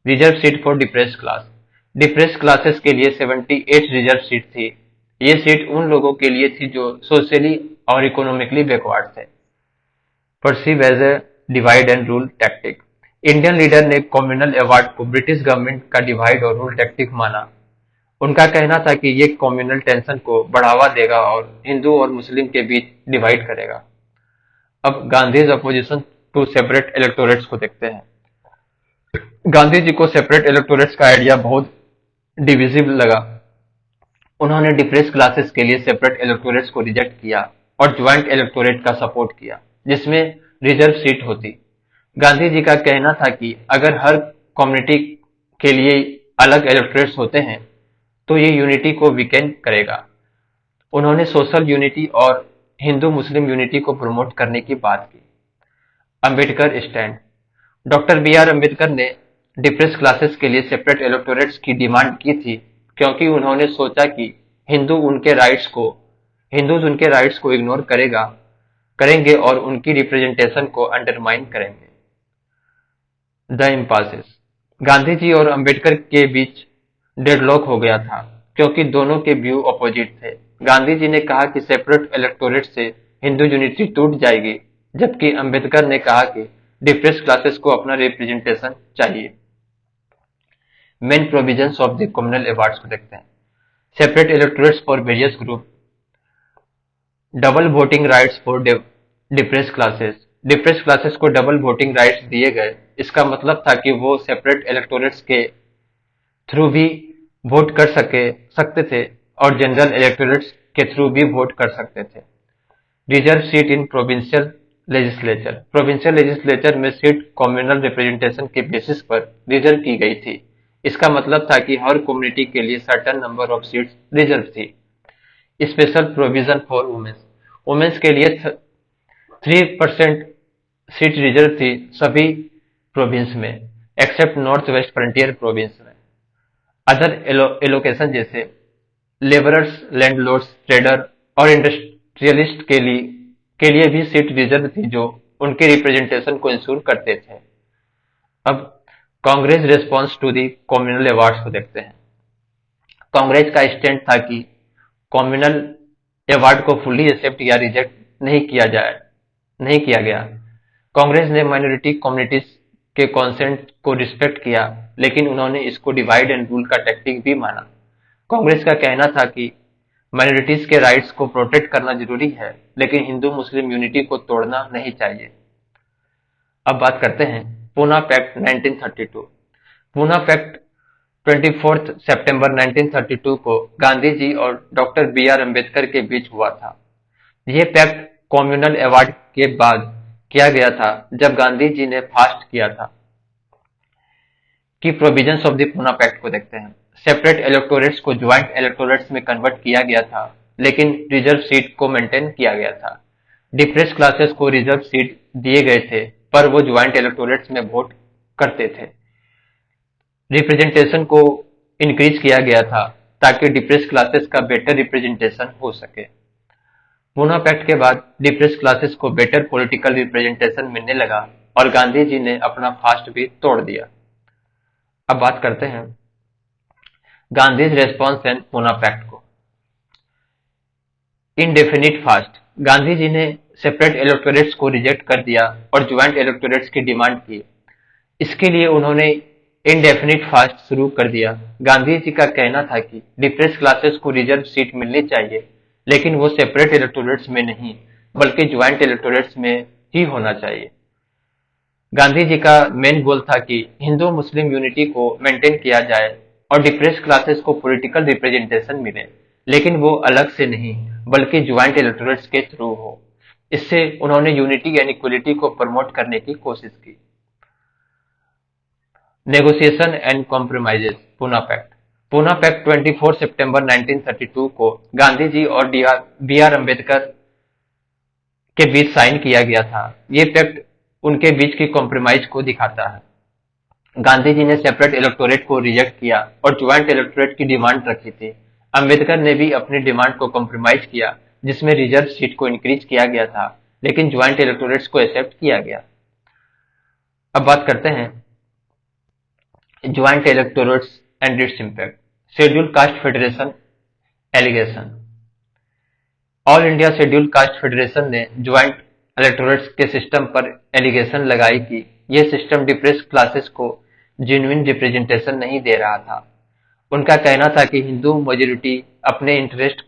Reserve seat for depressed class. Depressed classes के लिए 78 रिजर्व सीट थी। ये सीट उन लोगों के लिए थी जो सोशली और इकोनॉमिकली बैकवर्ड थे। Perceive as a divide and rule tactic. Indian leader ने कम्युनल अवार्ड को ब्रिटिश गवर्नमेंट का डिवाइड और रूल टैक्टिक माना। उनका कहना था कि ये कम्युनल टेंशन को बढ़ावा देगा और हिंदू और मुस्लिम के बीच डिवाइड करेगा। अब Gandhi's opposition to separate electorates को देखते हैं। गांधी जी को सेपरेट इलेक्टोरेट्स का आइडिया बहुत डिविजिबल लगा। उन्होंने डिप्रेस क्लासेस के लिए सेपरेट इलेक्टोरेट्स को रिजेक्ट किया और ज्वाइंट इलेक्टोरेट का सपोर्ट किया, जिसमें रिजर्व सीट होती। गांधी जी का कहना था कि अगर हर कम्युनिटी के लिए अलग इलेक्टोरेट्स होते हैं तो ये यूनिटी को वीकेंड करेगा। उन्होंने सोशल यूनिटी और हिंदू मुस्लिम यूनिटी को प्रमोट करने की बात की। Ambedkar stand. Doctor B R Ambedkar ने डिप्रेस क्लासेस के लिए सेपरेट इलेक्टोरेट्स की डिमांड की थी, क्योंकि उन्होंने सोचा कि हिंदू उनके राइट्स को हिंदूज उनके राइट्स को इग्नोर करेंगे और उनकी रिप्रेजेंटेशन को अंडरमाइन करेंगे। द इम्पासेस। गांधी जी और अंबेडकर के बीच डेडलॉक हो गया था, क्योंकि दोनों के व्यू अपोजिट थे। गांधी जी ने कहा कि सेपरेट इलेक्टोरेट से हिंदू यूनिटी टूट जाएगी, जबकि अंबेडकर ने कहा कि डिप्रेस क्लासेस को अपना रिप्रेजेंटेशन चाहिए। Main provisions of the communal awards को देखते हैं। Separate electorates for various group, double voting rights for depress classes. Depress classes को डबल वोटिंग राइट्स दिए गए। इसका मतलब था कि वो सेपरेट इलेक्टोरेट्स के थ्रू भी वोट कर सकते थे और जनरल इलेक्टोरेट्स के थ्रू भी वोट कर सकते थे। रिजर्व सीट इन प्रोविंशियल लेजिस्लेचर। प्रोविंशियल लेजिस्लेचर में सीट कम्युनल रिप्रेजेंटेशन के बेसिस पर रिजर्व की गई थी। इसका मतलब था कि हर कम्युनिटी के लिए certain number of seats reserve थी। Special provision for womens. Womens के लिए 3% सीट रिजर्व थी सभी प्रोविंस में, except north west frontier province में। अदर एलोकेशन जैसे लेबरर्स, लैंडलॉर्ड्स, ट्रेडर और इंडस्ट्रियलिस्ट के लिए भी सीट रिजर्व थी, जो उनके रिप्रेजेंटेशन को इंश्योर करते थे। अब Congress response to the communal awards को देखते हैं। कांग्रेस का स्टैंड था कि कम्युनल अवार्ड को फुल्ली एक्सेप्ट या रिजेक्ट नहीं किया गया। कांग्रेस ने माइनॉरिटी कम्युनिटीज के कॉन्सेंट को रिस्पेक्ट किया, लेकिन उन्होंने इसको डिवाइड एंड रूल का टैक्टिक भी माना। कांग्रेस का कहना था कि माइनॉरिटीज के राइट्स को प्रोटेक्ट करना जरूरी है, लेकिन हिंदू मुस्लिम यूनिटी को तोड़ना नहीं चाहिए। अब बात करते हैं पूना पैक्ट 1932। पूना पैक्ट 24 सितंबर 1932 को गांधी जी और डॉक्टर बी आर अम्बेडकर के बीच हुआ था। यह पैक्ट कम्युनल अवार्ड के बाद किया गया था, जब गांधी जी ने फास्ट किया था। Key provisions of the Poona pact को देखते हैं। सेपरेट इलेक्टोरेट्स को ज्वाइंट इलेक्टोरेट्स में कन्वर्ट किया गया था, लेकिन रिजर्व सीट को मेंटेन किया गया था। डिप्रेस क्लासेस को रिजर्व सीट दिए गए थे, पर वो ज्वाइंट इलेक्टोरेट्स में वोट करते थे। रिप्रेजेंटेशन को इंक्रीज किया गया था ताकि डिप्रेस क्लासेस का बेटर रिप्रेजेंटेशन हो सके। पूना पैक्ट के बाद डिप्रेस क्लासेस को बेटर पॉलिटिकल रिप्रेजेंटेशन मिलने लगा और गांधी जी ने अपना फास्ट भी तोड़ दिया। अब बात करते हैं Gandhi response and Poona pact को। Indefinite fast. गांधी जी ने सेपरेट इलेक्टोरेट्स को रिजेक्ट कर दिया और ज्वाइंट इलेक्टोरेट्स की डिमांड की। इसके लिए उन्होंने इनडेफिनिट फास्ट शुरू कर दिया। गांधी जी का कहना था कि डिप्रेस क्लासेस को रिजर्व सीट मिलनी चाहिए, लेकिन वो सेपरेट इलेक्टोरेट्स में नहीं, बल्कि ज्वाइंट इलेक्टोरेट्स में ही होना चाहिए। गांधी जी का मेन गोल था कि हिंदू मुस्लिम यूनिटी को मेंटेन किया जाए और डिप्रेस क्लासेस को पॉलिटिकल रिप्रेजेंटेशन मिले, लेकिन वो अलग से नहीं, बल्कि ज्वाइंट इलेक्टोरेट्स के थ्रू हो। इससे उन्होंने यूनिटी एंड इक्वलिटी को प्रमोट करने की कोशिश की। Negotiation and compromises. Poona pact. Poona pact 24 सितंबर 1932 को गांधी जी और बी आर अम्बेडकर के बीच साइन किया गया था। ये पैक्ट उनके बीच की कॉम्प्रोमाइज को दिखाता है। गांधी जी ने सेपरेट इलेक्टोरेट को रिजेक्ट किया और ज्वाइंट इलेक्टोरेट की डिमांड रखी थी। अम्बेडकर ने भी अपनी डिमांड को कॉम्प्रोमाइज किया, जिसमें रिजर्व सीट को इंक्रीज किया गया था, लेकिन ज्वाइंट इलेक्टोरेट्स को एक्सेप्ट किया गया। अब बात करते हैं joint electorates and its impact. Scheduled caste federation allegation. All India scheduled caste federation ने ज्वाइंट इलेक्टोरेट्स के सिस्टम पर एलिगेशन लगाई कि यह सिस्टम डिप्रेस क्लासेस को जेन्युइन रिप्रेजेंटेशन नहीं दे रहा था। उनका कहना था कि हिंदू मेजॉरिटी अपने इंटरेस्ट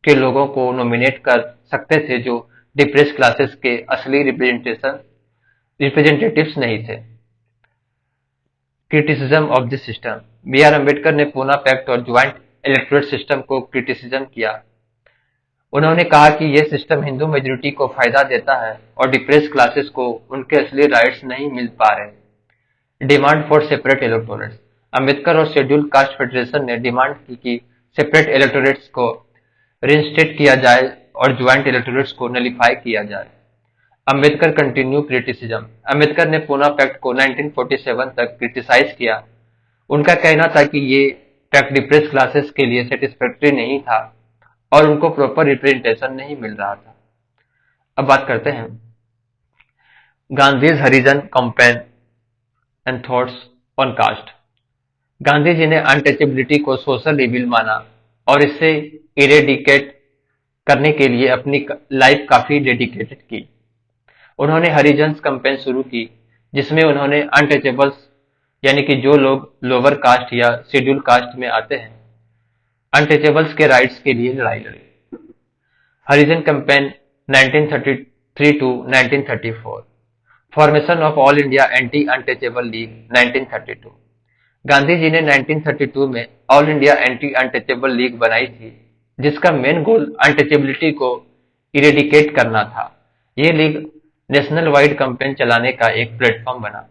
के लोगों को नॉमिनेट कर सकते थे, जो डिप्रेस क्लासेस के असली रिप्रेजेंटेटिव्स नहीं थे। Criticism of the system. B R Ambedkar ने पूना पैक्ट और ज्वाइंट इलेक्टोरेट सिस्टम को क्रिटिसिज्म किया। उन्होंने कहा कि यह सिस्टम हिंदू मेजॉरिटी को फायदा देता है और डिप्रेस क्लासेस को उनके असली राइट्स नहीं मिल पा रहे। Demand for separate electorates. Ambedkar और शेड्यूल कास्ट फेडरेशन ने डिमांड की कि सेपरेट इलेक्टोरेट्स को रिइंस्टेट किया जाए और ज्वाइंट इलेक्टोरेट्स को नलीफाई किया जाए। Ambedkar continue criticism. अंबेडकर ने पूना पैक्ट को 1947 तक क्रिटिसाइज किया। उनका कहना था कि ये पैक्ट डिप्रेस क्लासेस के लिए सेटिस्फैक्ट्री नहीं था और उनको प्रॉपर रिप्रेजेंटेशन नहीं मिल रहा था। अब बात करते हैं Gandhi's Harijan campaign and thoughts on caste. Gandhi ji ने अनटचेबिलिटी को सोशल इविल माना और इससे इरेडिकेट करने के लिए अपनी लाइफ काफी डेडिकेटेड की। उन्होंने हरिजन्स कैंपेन शुरू की, जिसमें उन्होंने अनटचेबल्स यानी कि जो लोग लोअर कास्ट या शेड्यूल कास्ट में आते हैं, अनटचेबल्स के राइट्स के लिए लड़ाई लड़ी। Harijan campaign 1933 to 1934, formation of all India anti untouchable league 1932। Gandhi ji ने 1932 में all India anti untouchable league बनाई थी, जिसका मेन गोल अनटचेबिलिटी को इरेडिकेट करना था। ये लीग नेशनल वाइड कैंपेन चलाने का एक प्लेटफॉर्म बना।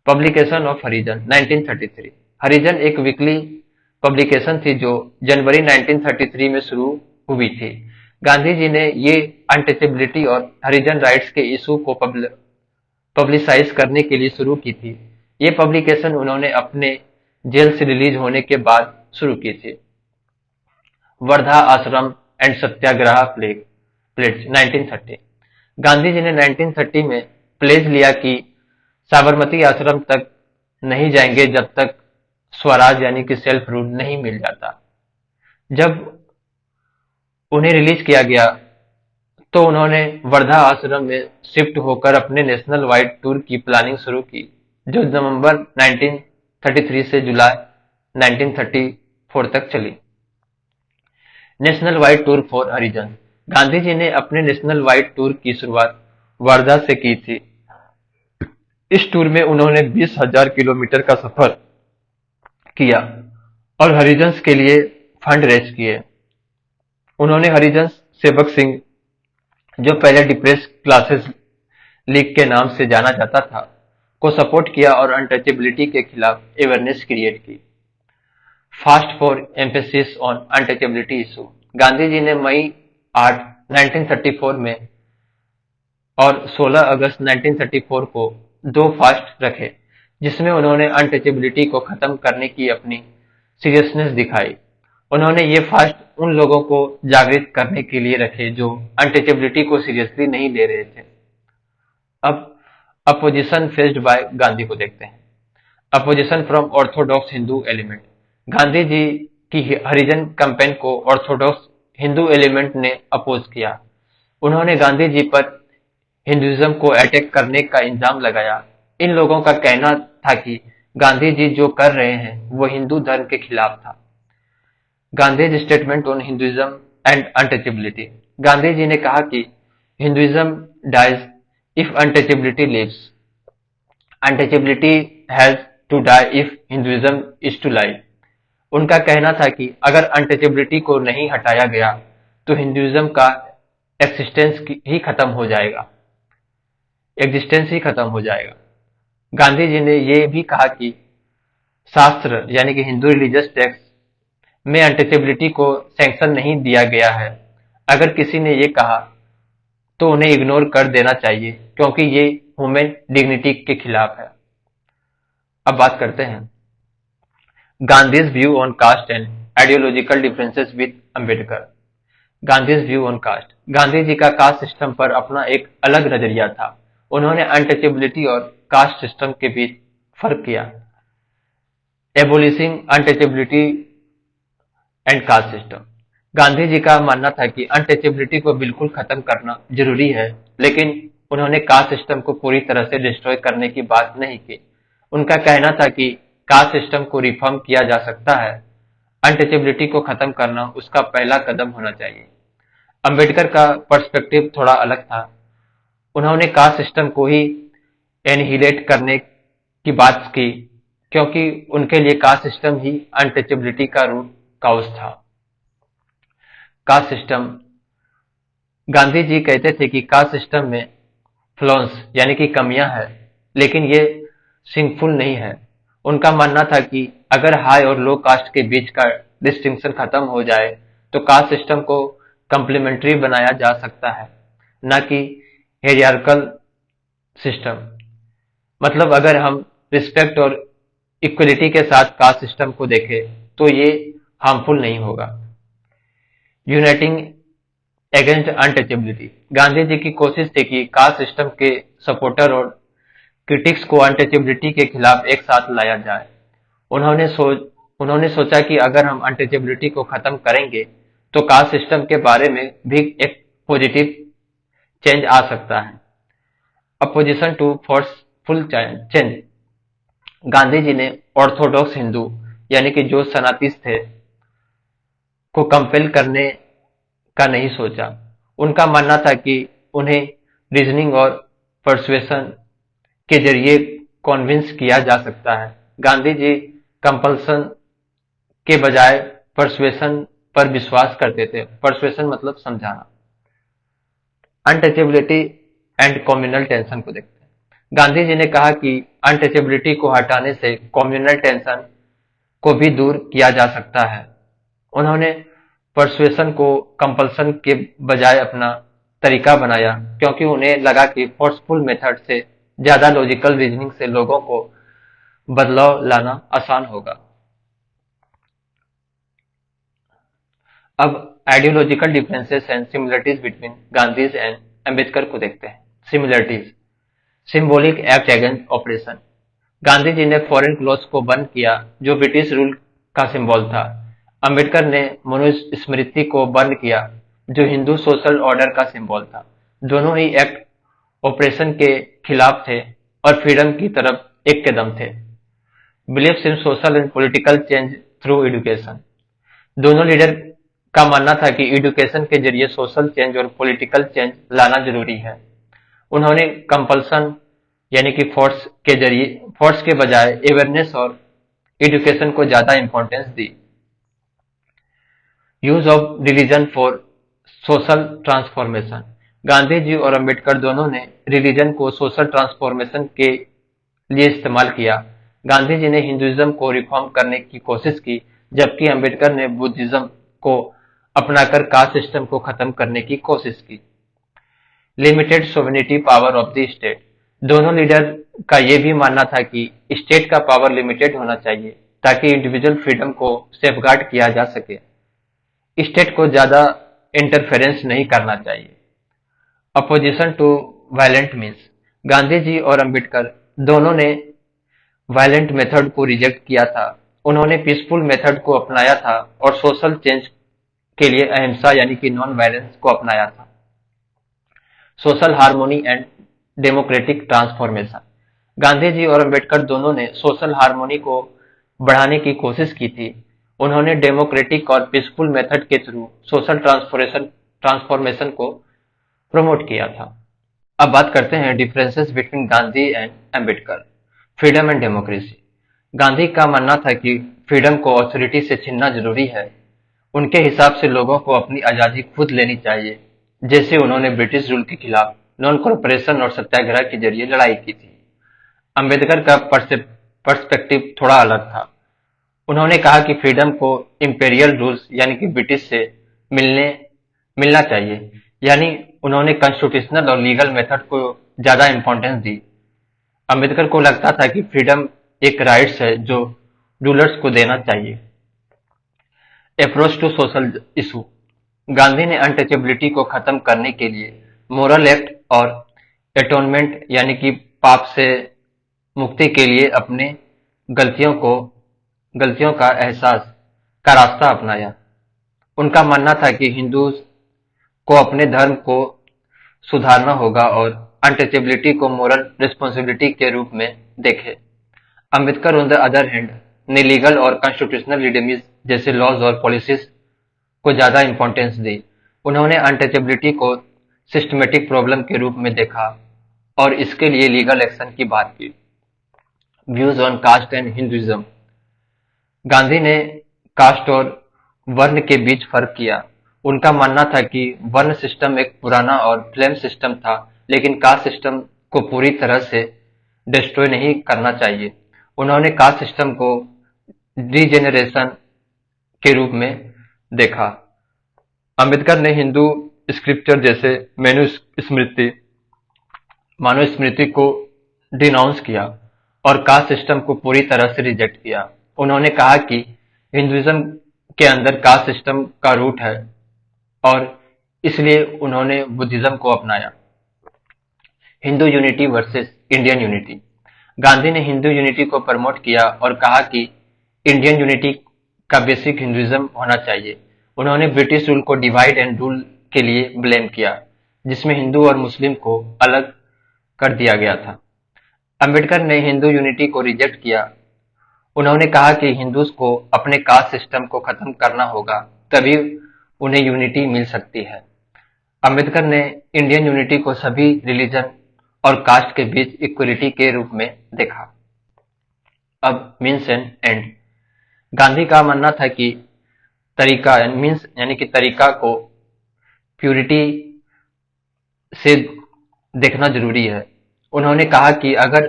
पब्लिकेशन ऑफ हरिजन 1933। हरिजन एक वीकली पब्लिकेशन थी जो जनवरी 1933 में शुरू हुई थी। गांधी जी ने ये अनटचेबिलिटी और हरिजन राइट्स के इशू को पब्लिसाइज करने के लिए शुरू की थी। ये पब्लिकेशन उन्होंने अपने जेल से रिलीज होने के बाद शुरू की थी। वर्धा आश्रम and Satyagraha pledge 1930। Gandhi ji ने 1930 में प्लेज लिया कि साबरमती आश्रम तक नहीं जाएंगे जब तक स्वराज यानी कि सेल्फ रूल नहीं मिल जाता। जब उन्हें रिलीज किया गया तो उन्होंने वर्धा आश्रम में शिफ्ट होकर अपने नेशनल वाइड टूर की प्लानिंग शुरू की, जो नवंबर 1933 से जुलाई 1934 तक चली। नेशनल वाइड टूर फॉर हरिजन। गांधी जी ने अपने नेशनल वाइड टूर की शुरुआत वर्धा से की थी। इस टूर में उन्होंने 20,000 किलोमीटर का सफर किया और हरिजन्स के लिए फंड रेज किए। उन्होंने हरिजन्स सेवक सिंह, जो पहले डिप्रेस क्लासेस लीग के नाम से जाना जाता था, को सपोर्ट किया और अनटचेबिलिटी के खिलाफ अवेयरनेस क्रिएट की। Fast for emphasis on untouchability issue. Gandhi ji ने मई 8, 1934 में और 16 अगस्त 1934 को 2 फास्ट रखे, जिसमें उन्होंने अनटचेबिलिटी को खत्म करने की अपनी सीरियसनेस दिखाई। उन्होंने ये फास्ट उन लोगों को जागृत करने के लिए रखे जो अनटचेबिलिटी को सीरियसली नहीं ले रहे थे। अब अपोजिशन फेस्ड बाय गांधी को देखते हैं। Opposition from orthodox Hindu element. Gandhi ji की हरिजन कैंपेन को ऑर्थोडॉक्स हिंदू एलिमेंट ने अपोज किया। उन्होंने गांधी जी पर हिंदुइज्म को अटैक करने का इल्जाम लगाया। इन लोगों का कहना था कि गांधी जी जो कर रहे हैं वो हिंदू धर्म के खिलाफ था। Gandhi's statement on Hinduism and untouchability. Gandhi ji ने कहा कि Hinduism dies if untouchability lives. Untouchability has to die if Hinduism is to live. उनका कहना था कि अगर अनटचेबिलिटी को नहीं हटाया गया तो हिंदुइज्म का एग्जिस्टेंस ही खत्म हो जाएगा। गांधी जी ने यह भी कहा कि शास्त्र यानी कि हिंदू रिलीजियस टेक्स्ट में अनटचेबिलिटी को सैंक्शन नहीं दिया गया है। अगर किसी ने ये कहा तो उन्हें इग्नोर कर देना चाहिए, क्योंकि ये ह्यूमन डिग्निटी के खिलाफ है। अब बात करते हैं Gandhi's view on caste and ideological differences with Ambedkar. Gandhi's view on caste. Gandhi ji का कास्ट सिस्टम पर अपना एक अलग नजरिया था। उन्होंने अनटचेबिलिटी और कास्ट सिस्टम के बीच फर्क किया। Abolishing untouchability and caste system. Gandhi ji का मानना था कि अनटचेबिलिटी को बिल्कुल खत्म करना जरूरी है, लेकिन उन्होंने कास्ट सिस्टम को पूरी तरह से डिस्ट्रॉय करने की बात नहीं की। उनका कहना था कि कास्ट सिस्टम को रिफॉर्म किया जा सकता है, अनटचेबिलिटी को खत्म करना उसका पहला कदम होना चाहिए। अंबेडकर का पर्सपेक्टिव थोड़ा अलग था। उन्होंने कास्ट सिस्टम को ही एनहिलेट करने की बात की, क्योंकि उनके लिए कास्ट सिस्टम ही अनटचेबिलिटी का रूट काउज था। Caste system. गांधी जी कहते थे कि कास्ट सिस्टम में फ्लॉन्स यानी कि कमियां हैं, लेकिन ये सिंकफुल नहीं है। उनका मानना था कि अगर हाई और लो कास्ट के बीच का डिस्टिंक्शन खत्म हो जाए तो कास्ट सिस्टम को कम्प्लीमेंट्री बनाया जा सकता है, न कि हेरियार्कल सिस्टम। मतलब अगर हम रिस्पेक्ट और इक्वलिटी के साथ कास्ट सिस्टम को देखें तो ये हार्मफुल नहीं होगा। Uniting against untouchability. Gandhi ji की कोशिश थी कि कास्ट सिस्टम के सपोर्टर और क्रिटिक्स को अनटचेबिलिटी के खिलाफ एक साथ लाया जाए। उन्होंने सोचा कि अगर हम अनटचेबिलिटी को खत्म करेंगे तो कास्ट सिस्टम के बारे में भी एक पॉजिटिव चेंज आ सकता है। Opposition to forceful change. Gandhi ji ने ऑर्थोडॉक्स हिंदू यानी कि जो सनातनीस थे को कंपेल करने का नहीं सोचा। उनका मानना था कि उन्हें रीजनिंग और परसुएशन के जरिए कॉन्विंस किया जा सकता है। गांधी जी कंपल्सन के बजाय परसुएशन पर विश्वास करते थे। परसुएशन मतलब समझाना। अनटचेबिलिटी एंड कम्युनल टेंशन को देखते हैं। गांधी जी ने कहा कि अनटचेबिलिटी को हटाने से कम्युनल टेंशन को भी दूर किया जा सकता है। उन्होंने परसुएशन को कंपल्सन के बजाय अपना तरीका बनाया क्योंकि उन्हें लगा कि फोर्सफुल मेथड से ज्यादा लॉजिकल रीजनिंग से लोगों को बदलाव लाना आसान होगा। अब ideological differences and similarities between Gandhi and Ambedkar को देखते हैं। Similarities. Symbolic act against operation. Gandhi ji ने फॉरेन क्लॉथ्स को बंद किया जो ब्रिटिश रूल का सिंबल था। अंबेडकर ने मनुस्मृति को बंद किया जो हिंदू सोशल ऑर्डर का सिंबल था। दोनों ही एक्ट ऑपरेशन के खिलाफ थे और फ्रीडम की तरफ एक कदम थे। Believes in social and political change through education. दोनों लीडर का मानना था कि एजुकेशन के जरिए सोशल चेंज और पॉलिटिकल चेंज लाना जरूरी है। उन्होंने कंपल्सन यानी कि फोर्स के बजाय अवेयरनेस और एजुकेशन को ज्यादा इंपॉर्टेंस दी। Use of religion for social transformation. Gandhi ji और अंबेडकर दोनों ने रिलीजन को सोशल ट्रांसफॉर्मेशन के लिए इस्तेमाल किया। गांधी जी ने हिंदुइज्म को रिफॉर्म करने की कोशिश की जबकि अंबेडकर ने बुद्धिज्म को अपनाकर कास्ट सिस्टम को खत्म करने की कोशिश की। Limited sovereignty power of the state. दोनों लीडर का यह भी मानना था कि स्टेट का पावर लिमिटेड होना चाहिए ताकि इंडिविजुअल फ्रीडम को सेफगार्ड किया जा सके। स्टेट को ज्यादा इंटरफेरेंस नहीं करना चाहिए। Opposition to violent means. Gandhi ji और अंबेडकर दोनों ने वायलेंट मेथड को रिजेक्ट किया था। उन्होंने पीसफुल मेथड को अपनाया था और सोशल चेंज के लिए अहिंसा यानी कि नॉन वायलेंस को अपनाया था। Social harmony and democratic transformation. Gandhi ji और अंबेडकर दोनों ने सोशल हार्मोनी को बढ़ाने की कोशिश की थी। उन्होंने डेमोक्रेटिक और पीसफुल मेथड के थ्रू सोशल ट्रांसफॉर्मेशन को प्रमोट किया था। अब बात करते हैं differences between Gandhi and Ambedkar. Freedom and democracy. Gandhi का मानना था कि फ्रीडम को अथॉरिटी से छीनना जरूरी है। उनके हिसाब से लोगों को अपनी आजादी खुद लेनी चाहिए, जैसे उन्होंने ब्रिटिश रूल के खिलाफ नॉन कॉर्पोरेशन और सत्याग्रह के जरिए लड़ाई की थी। अंबेडकर का पर्सपेक्टिव थोड़ा अलग था। उन्होंने कहा कि फ्रीडम को इंपेरियल रूल्स यानी कि ब्रिटिश से मिलना चाहिए, यानी उन्होंने कॉन्स्टिट्यूशनल और लीगल मेथड को ज्यादा इंपॉर्टेंस दी। अंबेडकर को लगता था कि फ्रीडम एक राइट्स है जो रूलर्स को देना चाहिए। Approach to social issue. Gandhi ने अनटचेबिलिटी को खत्म करने के लिए मोरल एक्ट और एटोनमेंट यानी कि पाप से मुक्ति के लिए अपने गलतियों का एहसास का रास्ता अपनाया। उनका मानना था कि हिंदू को अपने धर्म को सुधारना होगा और अनटचेबिलिटी को मोरल रिस्पॉन्सिबिलिटी के रूप में देखे। Ambedkar on the other hand ने लीगल और कॉन्स्टिट्यूशनल लिबर्टीज जैसे लॉज और पॉलिसीज को ज्यादा इंपॉर्टेंस दी। उन्होंने अनटचेबिलिटी को सिस्टमेटिक प्रॉब्लम के रूप में देखा और इसके लिए लीगल एक्शन की बात की। Views on caste and Hinduism. Gandhi ने कास्ट और वर्ण के बीच फर्क किया। उनका मानना था कि वर्ण सिस्टम एक पुराना और फ्लेम सिस्टम था, लेकिन कास्ट सिस्टम को पूरी तरह से डिस्ट्रॉय नहीं करना चाहिए। उन्होंने कास्ट सिस्टम को डिजेनरेशन के रूप में देखा। अंबेडकर ने हिंदू स्क्रिप्चर जैसे मनुस्मृति मनुस्मृति को डिनाउंस किया और कास्ट सिस्टम को पूरी तरह से रिजेक्ट किया। उन्होंने कहा कि हिंदुइज्म के अंदर कास्ट सिस्टम का रूट है और इसलिए उन्होंने बुद्धिज्म को अपनाया। Hindu unity versus Indian unity. Gandhi ने हिंदू यूनिटी को प्रमोट किया और कहा कि इंडियन यूनिटी का बेसिक हिंदुइज्म होना चाहिए। उन्होंने ब्रिटिश रूल को डिवाइड एंड रूल के लिए ब्लेम किया, जिसमें हिंदू और मुस्लिम को अलग कर दिया गया था। अंबेडकर ने हिंदू यूनिटी को रिजेक्ट किया। उन्होंने कहा कि हिंदूज को अपने कास्ट सिस्टम को खत्म करना होगा, तभी उन्हें यूनिटी मिल सकती है। अंबेडकर ने इंडियन यूनिटी को सभी रिलीजन और कास्ट के बीच इक्वलिटी के रूप में देखा। अब मीन्स एंड एंड। गांधी का मानना था कि तरीका मीन्स यानी कि तरीका को प्यूरिटी से देखना जरूरी है। उन्होंने कहा कि अगर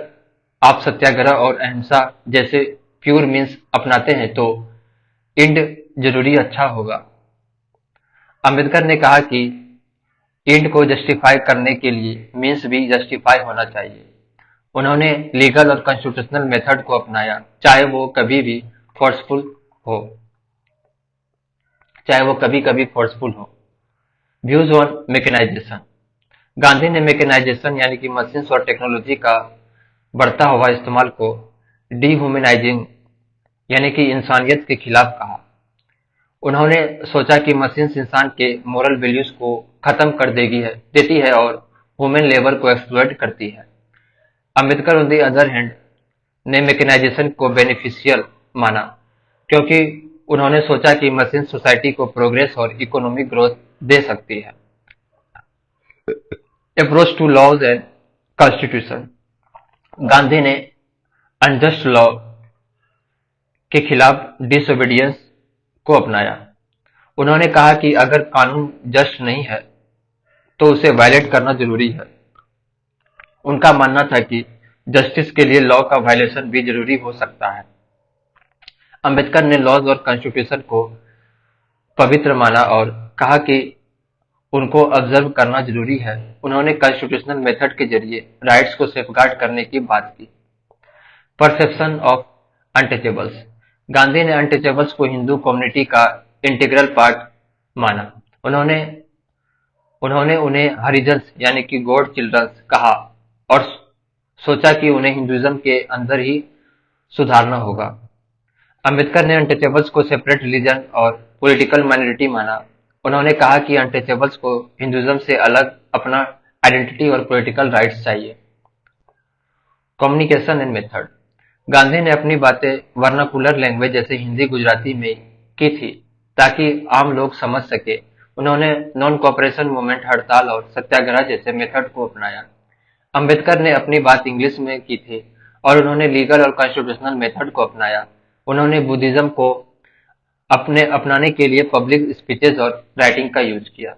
आप सत्याग्रह और अहिंसा जैसे प्योर मीन्स अपनाते हैं तो एंड जरूरी अच्छा होगा। अंबेडकर ने कहा कि एंड को जस्टिफाई करने के लिए मीन्स भी जस्टिफाई होना चाहिए। उन्होंने लीगल और कॉन्स्टिट्यूशनल मेथड को अपनाया, चाहे वो कभी कभी फोर्सफुल हो। Views on mechanisation. गांधी ने मैकेनाइजेशन यानी कि मशीन्स और टेक्नोलॉजी का बढ़ता हुआ इस्तेमाल को डीह्यूमनाइजिंग यानी कि इंसानियत के खिलाफ कहा। उन्होंने सोचा कि मशीन्स इंसान के मोरल वैल्यूज को खत्म कर देती है और ह्यूमन लेबर को एक्सप्लॉइट करती है। Ambedkar on the other hand ने मैकेनाइजेशन को बेनिफिशियल माना, क्योंकि उन्होंने सोचा कि मशीन सोसाइटी को प्रोग्रेस और इकोनॉमिक ग्रोथ दे सकती है। Approach to laws and constitution. Gandhi ने अनजस्ट लॉ के खिलाफ डिसोबीडियंस को अपनाया। उन्होंने कहा कि अगर कानून जस्ट नहीं है तो उसे वायलेट करना जरूरी है। उनका मानना था कि जस्टिस के लिए लॉ का वायलेशन भी जरूरी हो सकता है। अंबेडकर ने लॉज और कॉन्स्टिट्यूशन को पवित्र माना और कहा कि उनको ऑब्जर्व करना जरूरी है। उन्होंने कॉन्स्टिट्यूशनल मेथड के जरिए राइट्स को सेफगार्ड करने की बात की। Perception of untouchables. गांधी ने अनटचेबल्स को हिंदू कम्युनिटी का इंटीग्रल पार्ट माना। उन्होंने उन्हें हरिजन्स यानी कि गॉड चिल्ड्रंस कहा और सोचा कि उन्हें हिंदुइज्म के अंदर ही सुधारना होगा। अंबेडकर ने अनटचेबल्स को सेपरेट रिलीजन और पॉलिटिकल माइनॉरिटी माना। उन्होंने कहा कि अनटचेबल्स को हिंदुइज्म से अलग अपना आइडेंटिटी और पॉलिटिकल राइट्स चाहिए। Communication and method. गांधी ने अपनी बातें वर्नाकुलर लैंग्वेज जैसे हिंदी गुजराती में की थी ताकि आम लोग समझ सके। उन्होंने नॉन कोऑपरेशन मूवमेंट, हड़ताल और सत्याग्रह जैसे मेथड को अपनाया। अंबेडकर ने अपनी बात इंग्लिश में की थी और उन्होंने लीगल और कॉन्स्टिट्यूशनल मेथड को अपनाया। उन्होंने बुद्धिज्म को अपनाने के लिए पब्लिक स्पीचेस और राइटिंग का यूज किया।